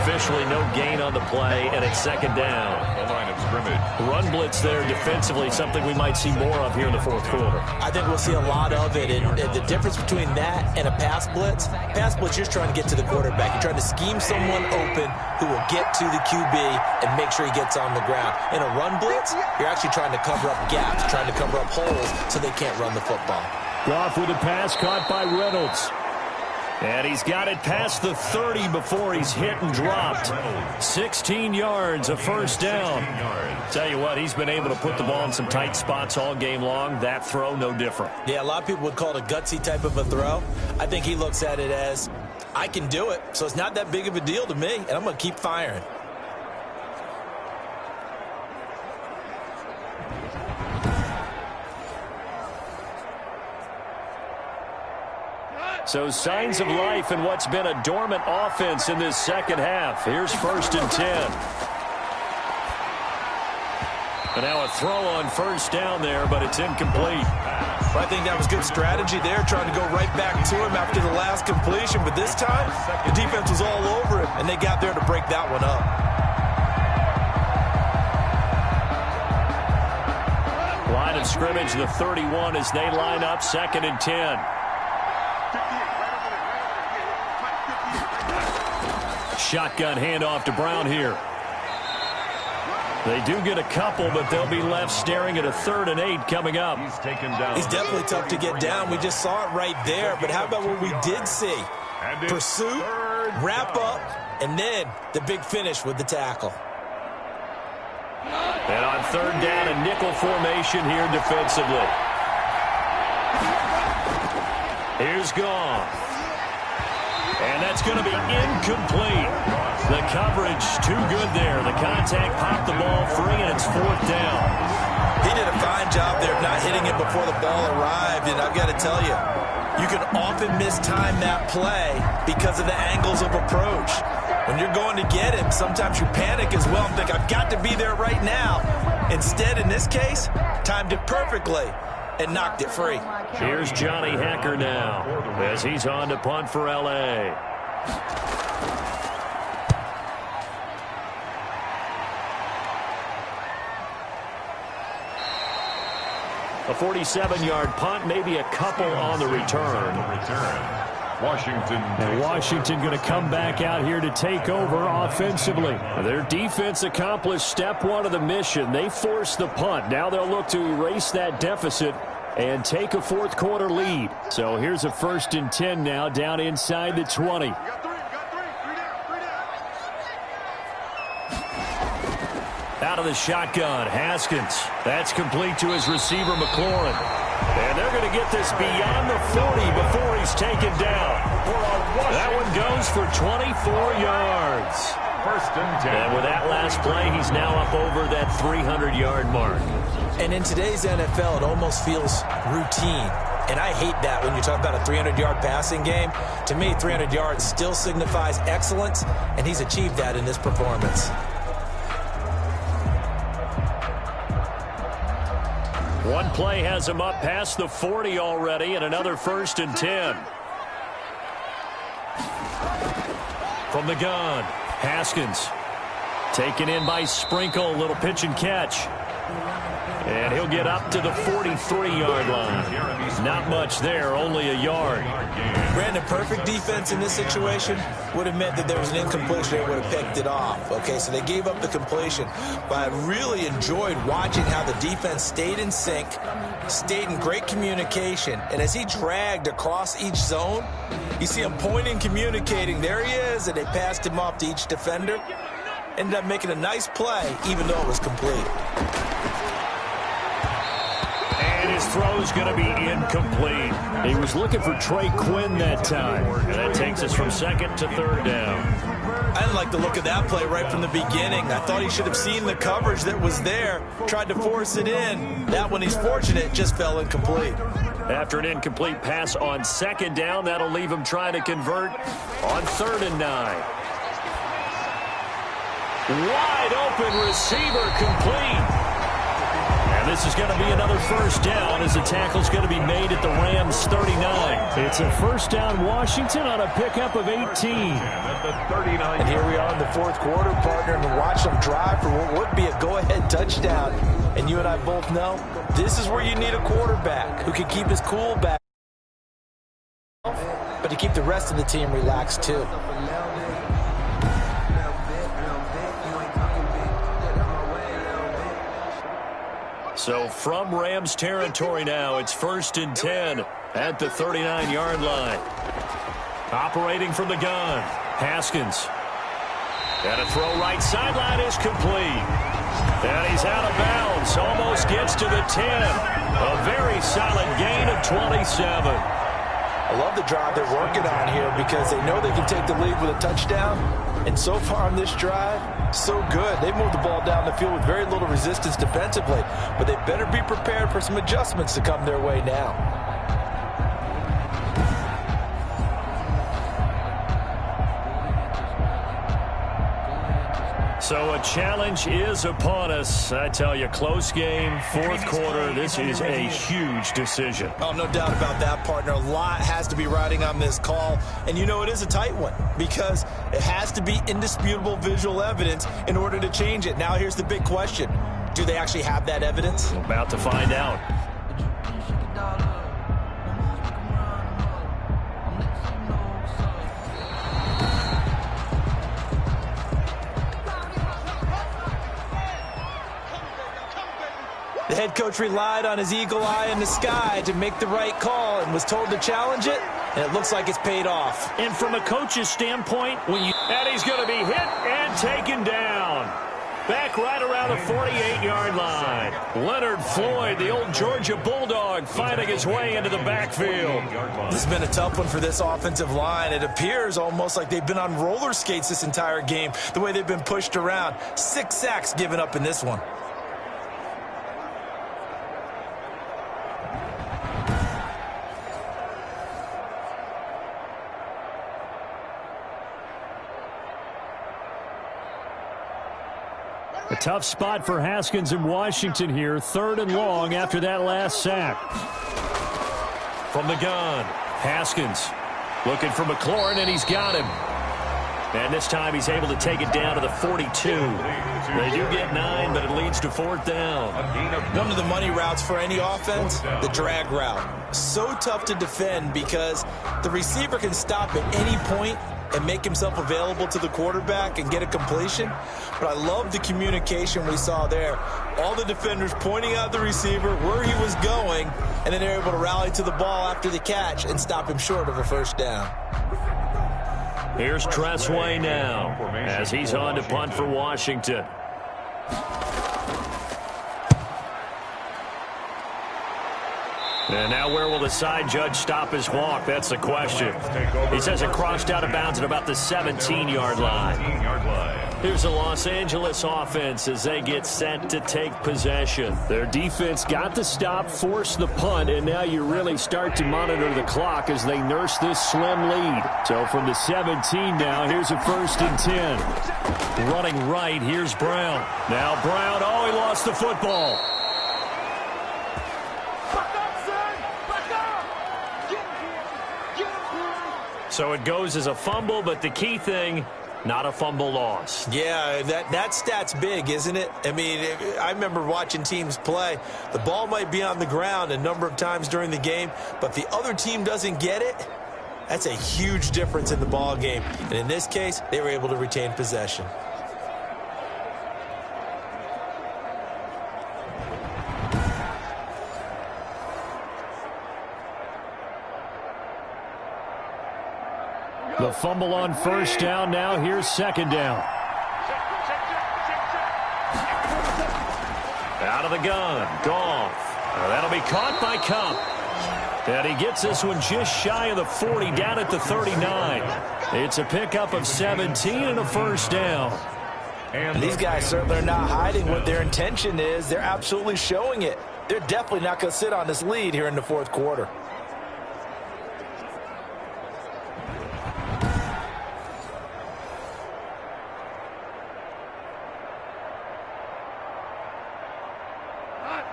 Officially no gain on the play, and it's 2nd down. The line of scrimmage. Run blitz there defensively, something we might see more of here in the 4th quarter. I think we'll see a lot of it, and the difference between that and a pass blitz, you're trying to get to the quarterback. You're trying to scheme someone open who will get to the QB and make sure he gets on the ground. In a run blitz, you're actually trying to cover up gaps, trying to cover up holes so they can't run the football. Goff with a pass caught by Reynolds. And he's got it past the 30 before he's hit and dropped. 16 yards, a first down. Tell you what, he's been able to put the ball in some tight spots all game long. That throw, no different. Yeah, a lot of people would call it a gutsy type of a throw. I think he looks at it as, I can do it, so it's not that big of a deal to me, and I'm going to keep firing. So signs of life in what's been a dormant offense in this second half. Here's 1st and 10. And now a throw on first down there, but it's incomplete. Well, I think that was good strategy there, trying to go right back to him after the last completion. But this time, the defense was all over him, and they got there to break that one up. Line of scrimmage, the 31 as they line up 2nd and 10. Shotgun handoff to Brown here. They do get a couple, but they'll be left staring at a 3rd and 8 coming up. He's taken down. He's definitely tough to get down. We just saw it right there. But how about what we did see? Pursuit, wrap up, and then the big finish with the tackle. And on 3rd down, a nickel formation here defensively. Here's Goff. And that's going to be incomplete. The coverage too good there. The contact popped the ball free, and it's 4th down. He did a fine job there of not hitting it before the ball arrived. And I've got to tell you, you can often mistime that play because of the angles of approach. When you're going to get him, sometimes you panic as well and think, I've got to be there right now. Instead, in this case, timed it perfectly and knocked it free. Here's Johnny Hacker now as he's on to punt for L.A. A 47-yard punt, maybe a couple on the return. And Washington going to come back out here to take over offensively. Their defense accomplished step 1 of the mission. They forced the punt. Now they'll look to erase that deficit and take a 4th quarter lead. So here's a 1st and 10 now down inside the 20. Out of the shotgun, Haskins. That's complete to his receiver, McLaurin. And they're going to get this beyond the 40 before he's taken down. That one goes for 24 yards. 1st and 10. And with that last play, he's now up over that 300-yard mark. And in today's NFL, it almost feels routine. And I hate that when you talk about a 300-yard passing game. To me, 300 yards still signifies excellence, and he's achieved that in this performance. One play has him up past the 40 already, and another 1st and 10. From the gun, Haskins. Taken in by Sprinkle, little pitch and catch. And he'll get up to the 43-yard line. Not much there, only a yard. Brandon, perfect defense in this situation would have meant that there was an incompletion. They would have picked it off. Okay, so they gave up the completion. But I really enjoyed watching how the defense stayed in sync, stayed in great communication. And as he dragged across each zone, you see him pointing, communicating. There he is, and they passed him off to each defender. Ended up making a nice play, even though it was complete. And his throw's going to be incomplete. He was looking for Trey Quinn that time. And that takes us from 2nd to 3rd down. I didn't like the look of that play right from the beginning. I thought he should have seen the coverage that was there, tried to force it in. That one, he's fortunate, just fell incomplete. After an incomplete pass on 2nd down, that'll leave him trying to convert on 3rd and 9. Wide open receiver, complete. And this is going to be another 1st down as the tackle's going to be made at the Rams' 39. It's a 1st down Washington on a pickup of 18. And here we are in the 4th quarter, partner, and watch them drive for what would be a go-ahead touchdown. And you and I both know this is where you need a quarterback who can keep his cool back, but to keep the rest of the team relaxed too. So from Rams territory now, it's 1st and 10 at the 39-yard line. Operating from the gun, Haskins. And a throw right sideline is complete. And he's out of bounds, almost gets to the 10. A very solid gain of 27. I love the drive they're working on here because they know they can take the lead with a touchdown. And so far on this drive, so good. They moved the ball down the field with very little resistance defensively, but they better be prepared for some adjustments to come their way now. So a challenge is upon us. I tell you, close game, 4th quarter. This is a huge decision. Oh, no doubt about that, partner. A lot has to be riding on this call. And you know it is a tight one because it has to be indisputable visual evidence in order to change it. Now here's the big question. Do they actually have that evidence? We're about to find out. The head coach relied on his eagle eye in the sky to make the right call and was told to challenge it, and it looks like it's paid off. And from a coach's standpoint, and he's going to be hit and taken down. Back right around the 48-yard line. Leonard Floyd, the old Georgia Bulldog, fighting his way into the backfield. This has been a tough one for this offensive line. It appears almost like they've been on roller skates this entire game, the way they've been pushed around. 6 sacks given up in this one. A tough spot for Haskins in Washington here. 3rd and long after that last sack. From the gun, Haskins looking for McLaurin, and he's got him. And this time he's able to take it down to the 42. They do get 9, but it leads to 4th down. One of the money routes for any offense, the drag route. So tough to defend because the receiver can stop at any point and make himself available to the quarterback and get a completion. But I love the communication we saw there. All the defenders pointing out the receiver, where he was going, and then they're able to rally to the ball after the catch and stop him short of a 1st down. Here's Tressway now as he's on to punt for Washington. And now where will the side judge stop his walk? That's the question. He says it crossed out of bounds at about the 17-yard line. Here's the Los Angeles offense as they get set to take possession. Their defense got the stop, forced the punt, and now you really start to monitor the clock as they nurse this slim lead. So from the 17 now, here's a 1st and 10. Running right, here's Brown. Now Brown, oh, he lost the football. So it goes as a fumble, but the key thing, not a fumble loss. Yeah, that stat's big, isn't it? I mean, I remember watching teams play. The ball might be on the ground a number of times during the game, but if the other team doesn't get it, that's a huge difference in the ball game. And in this case, they were able to retain possession. The fumble on 1st down. Now here's 2nd down. Out of the gun. Goff. That'll be caught by Cup. And he gets this one just shy of the 40, down at the 39. It's a pickup of 17 and a 1st down. And these guys certainly are not hiding what their intention is. They're absolutely showing it. They're definitely not going to sit on this lead here in the 4th quarter.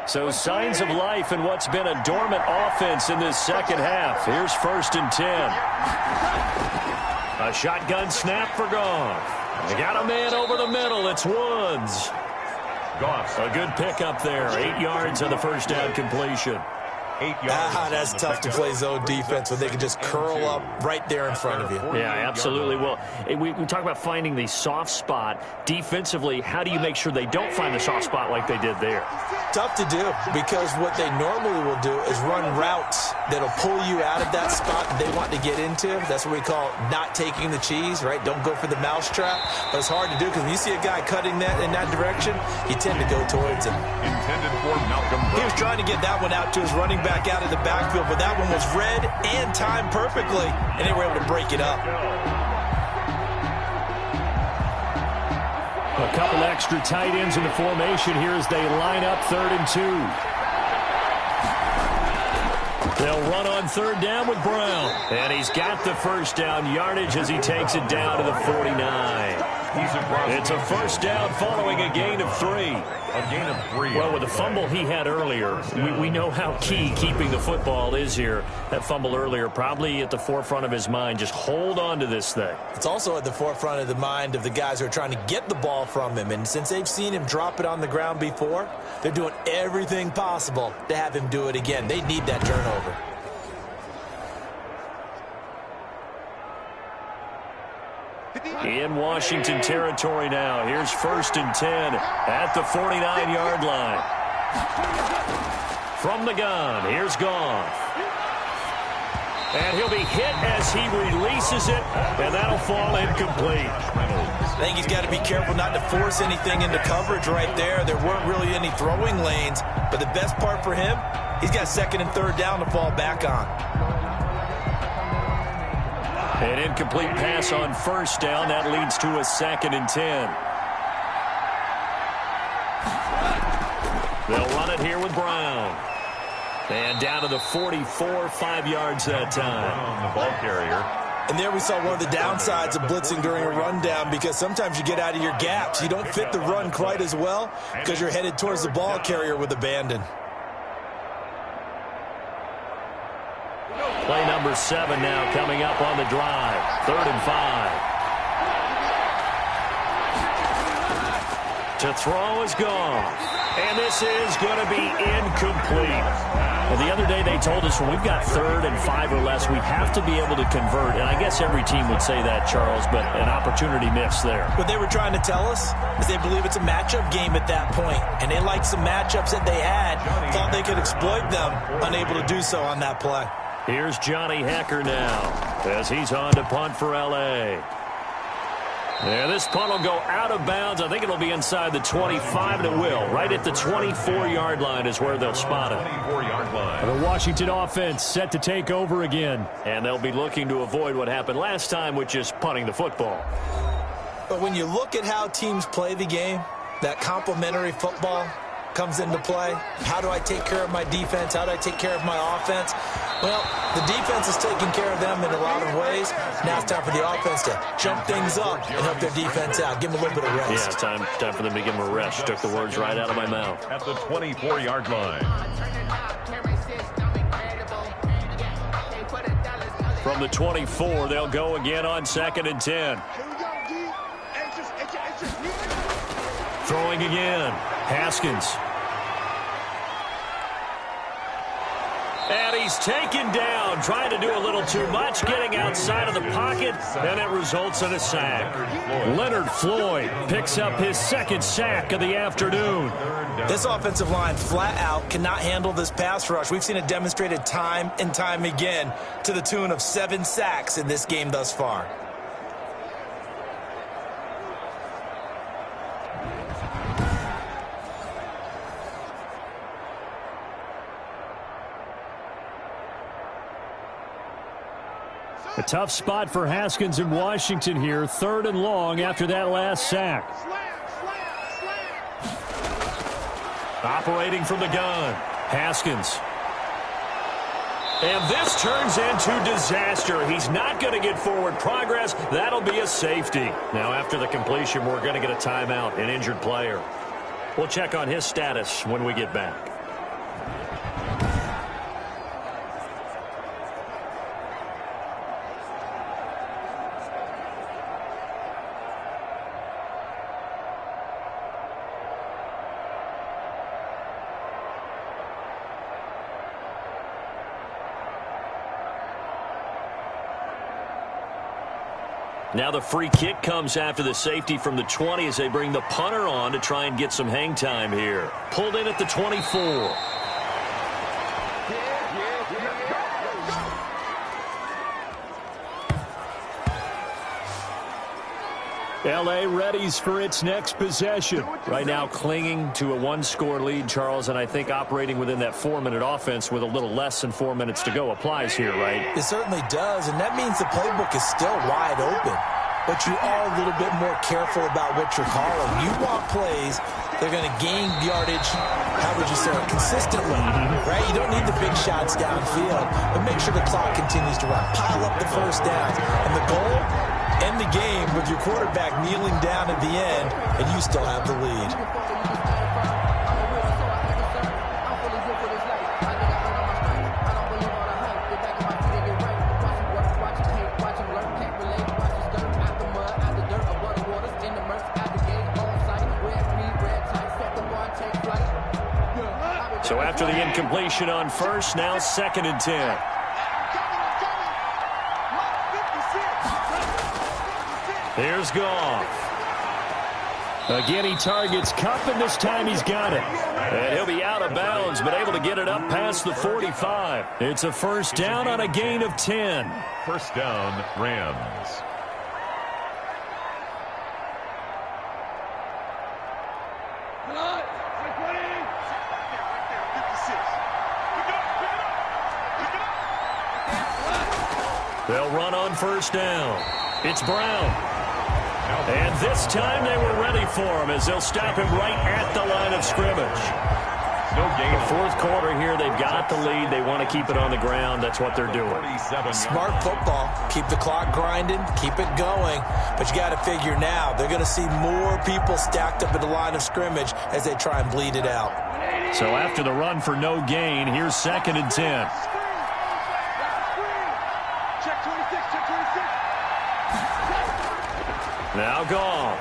So signs of life in what's been a dormant offense in this 2nd half. Here's 1st and 10. A shotgun snap for Goff. They got a man over the middle. It's Woods. Goff. A good pickup there. 8 yards on the 1st down completion. 8 yards. That's tough to play zone defense when they can just curl up right there in front of you. Yeah, absolutely. Well, we talk about finding the soft spot. Defensively, how do you make sure they don't find the soft spot like they did there? Tough to do, because what they normally will do is run routes that'll pull you out of that spot that they want to get into. That's what we call not taking the cheese, right? Don't go for the mousetrap. But it's hard to do because when you see a guy cutting that in that direction, you tend to go towards him. Intended for Malcolm Brown. He was trying to get that one out to his running back out of the backfield, but that one was read and timed perfectly, and they were able to break it up. A couple extra tight ends in the formation here as they line up 3rd and 2. They'll run on 3rd down with Brown. And he's got the 1st down yardage as he takes it down to the 49. It's a 1st down following a gain of 3. A gain of 3. Well, with the fumble he had earlier, we know how key keeping the football is here. That fumble earlier probably at the forefront of his mind. Just hold on to this thing. It's also at the forefront of the mind of the guys who are trying to get the ball from him. And since they've seen him drop it on the ground before, they're doing everything possible to have him do it again. They need that turnover. In Washington territory now. Here's 1st and 10 at the 49-yard line. From the gun, here's Goff. And he'll be hit as he releases it, and that'll fall incomplete. I think he's got to be careful not to force anything into coverage right there. There weren't really any throwing lanes, but the best part for him, he's got 2nd and 3rd down to fall back on. An incomplete pass on 1st down. That leads to a 2nd and 10. They'll run it here with Brown. And down to the 44, 5 yards that time. On the ball carrier. And there we saw one of the downsides of blitzing during a rundown, because sometimes you get out of your gaps. You don't fit the run quite as well because you're headed towards the ball carrier with abandon. Play number 7 now coming up on the drive. 3rd and 5. To throw is Goff. And this is going to be incomplete. Well, the other day they told us when we've got 3rd and 5 or less, we have to be able to convert. And I guess every team would say that, Charles, but an opportunity missed there. What they were trying to tell us is they believe it's a matchup game at that point. And they liked some matchups that they had, thought they could exploit them, unable to do so on that play. Here's Johnny Hecker now as he's on to punt for L.A. Yeah, this punt will go out of bounds. I think it'll be inside the 25, and it will. Right at the 24-yard line is where they'll spot it. 24-yard line. The Washington offense set to take over again. And they'll be looking to avoid what happened last time, which is punting the football. But when you look at how teams play the game, that complementary football comes into play. How do I take care of my defense? How do I take care of my offense? Well, the defense is taking care of them in a lot of ways. Now it's time for the offense to jump things up and help their defense out. Give them a little bit of rest. Yeah, time for them to give them a rest. You took the words right out of my mouth. At the 24-yard line. From the 24, they'll go again on 2nd and 10. Throwing again. Haskins. And he's taken down, trying to do a little too much, getting outside of the pocket, and it results in a sack. Leonard Floyd picks up his 2nd sack of the afternoon. This offensive line flat out cannot handle this pass rush. We've seen it demonstrated time and time again to the tune of 7 sacks in this game thus far. A tough spot for Haskins in Washington here. 3rd and long after that last sack. Operating from the gun. Haskins. And this turns into disaster. He's not going to get forward progress. That'll be a safety. Now, after the completion, we're going to get a timeout, an injured player. We'll check on his status when we get back. Now the free kick comes after the safety from the 20 as they bring the punter on to try and get some hang time here. Pulled in at the 24. L.A. readies for its next possession. Right now clinging to a 1-score lead, Charles, and I think operating within that 4-minute offense with a little less than 4 minutes to go applies here, right? It certainly does, and that means the playbook is still wide open. But you are a little bit more careful about what you're calling. You want plays, they're going to gain yardage, how would you say it, consistently, right? You don't need the big shots downfield, but make sure the clock continues to run. Pile up the first downs. And the goal? End the game with your quarterback kneeling down at the end, and you still have the lead. So after the incompletion on first, now 2nd and 10. Here's Goff. Again, he targets Kupp, and this time he's got it. And he'll be out of bounds, but able to get it up past the 45. It's a first down on a gain of 10. First down, Rams. They'll run on first down. It's Brown. And this time they were ready for him as they'll stop him right at the line of scrimmage. No gain. The 4th quarter here, they've got the lead. They want to keep it on the ground. That's what they're doing. Smart football. Keep the clock grinding. Keep it going. But you got to figure now, they're going to see more people stacked up at the line of scrimmage as they try and bleed it out. So after the run for no gain, here's 2nd and 10. Now Goff.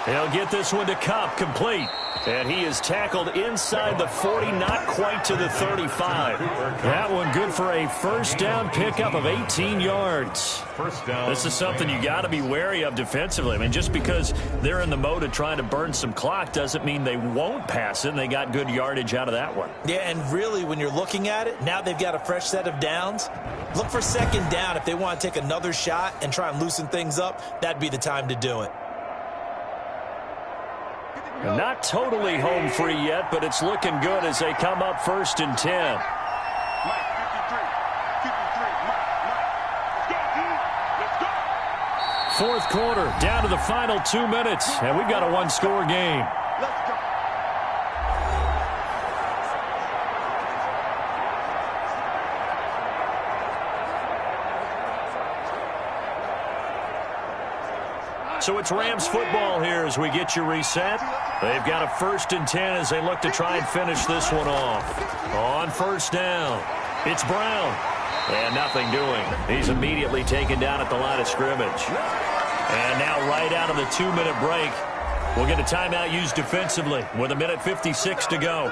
He'll get this one to Kupp, complete. And he is tackled inside the 40, not quite to the 35. That one good for a first down pickup of 18 yards. First down. This is something you got to be wary of defensively. I mean, just because they're in the mode of trying to burn some clock doesn't mean they won't pass it, and they got good yardage out of that one. Yeah, and really, when you're looking at it, now they've got a fresh set of downs. Look for 2nd down. If they want to take another shot and try and loosen things up, that'd be the time to do it. Not totally home free yet, but it's looking good as they come up 1st and 10. fourth quarter, down to the final 2 minutes, and we've got a one-score game. Let's go. So it's Rams football here as we get you reset. They've got a 1st and 10 as they look to try and finish this one off. On first down, it's Brown. And nothing doing. He's immediately taken down at the line of scrimmage. And now right out of the 2-minute break, we'll get a timeout used defensively with 1:56 to go.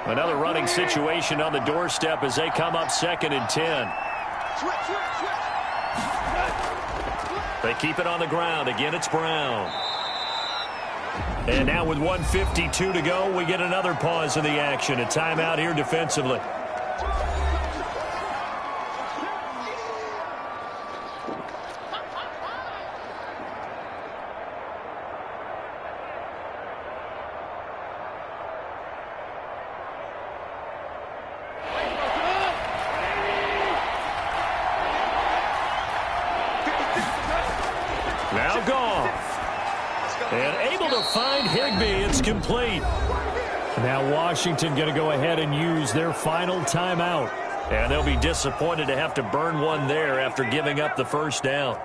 Another running situation on the doorstep as they come up 2nd and 10. They keep it on the ground. Again, it's Brown. And now with 1:52 to go, we get another pause in the action. A timeout here defensively. Now Goff. And able to find Higbee. It's complete. Now Washington going to go ahead and use their final timeout. And they'll be disappointed to have to burn one there after giving up the first down.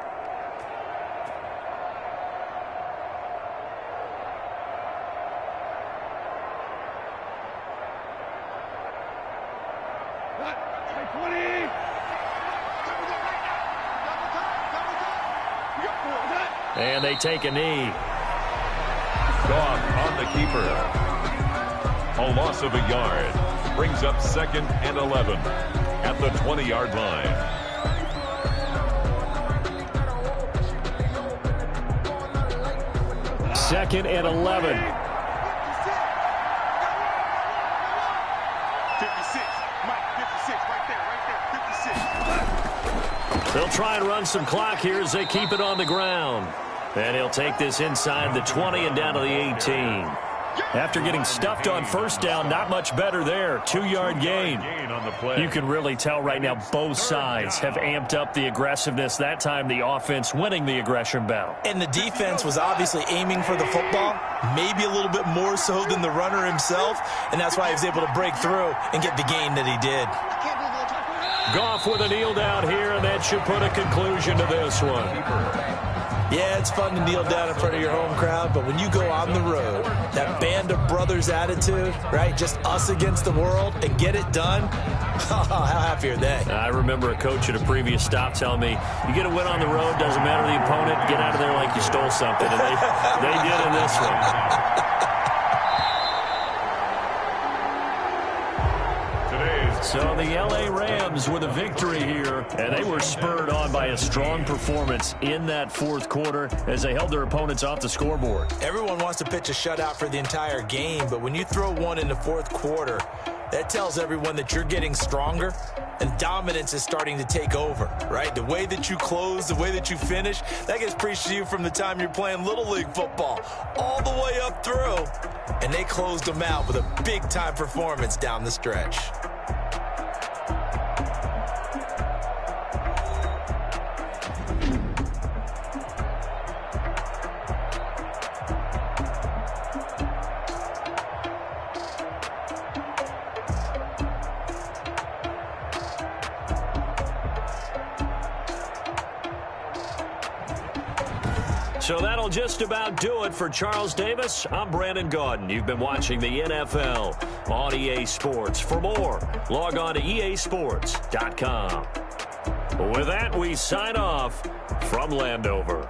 And they take a knee. Goff on the keeper. A loss of a yard. Brings up 2nd and 11 at the 20-yard line. Second and 11. 56. Mike, 56. Right there. 56. They'll try and run some clock here as they keep it on the ground. And he'll take this inside the 20 and down to the 18. After getting stuffed on first down, not much better there. 2-yard gain. You can really tell right now both sides have amped up the aggressiveness. That time the offense winning the aggression battle. And the defense was obviously aiming for the football, maybe a little bit more so than the runner himself, and that's why he was able to break through and get the gain that he did. Goff with a kneel down here, and that should put a conclusion to this one. Yeah, it's fun to kneel down in front of your home crowd, but when you go on the road, that band of brothers attitude, right, just us against the world, and get it done, how happy are they? I remember a coach at a previous stop telling me, you get a win on the road, doesn't matter the opponent, get out of there like you stole something, and they did in this one. So the L.A. Rams with a victory here, and they were spurred on by a strong performance in that fourth quarter as they held their opponents off the scoreboard. Everyone wants to pitch a shutout for the entire game, but when you throw one in the fourth quarter, that tells everyone that you're getting stronger and dominance is starting to take over, right? The way that you close, the way that you finish, that gets preached to you from the time you're playing Little League football all the way up through, and they closed them out with a big-time performance down the stretch. So that'll just about do it for Charles Davis. I'm Brandon Gaudin. You've been watching the NFL on EA Sports. For more, log on to easports.com. With that, we sign off from Landover.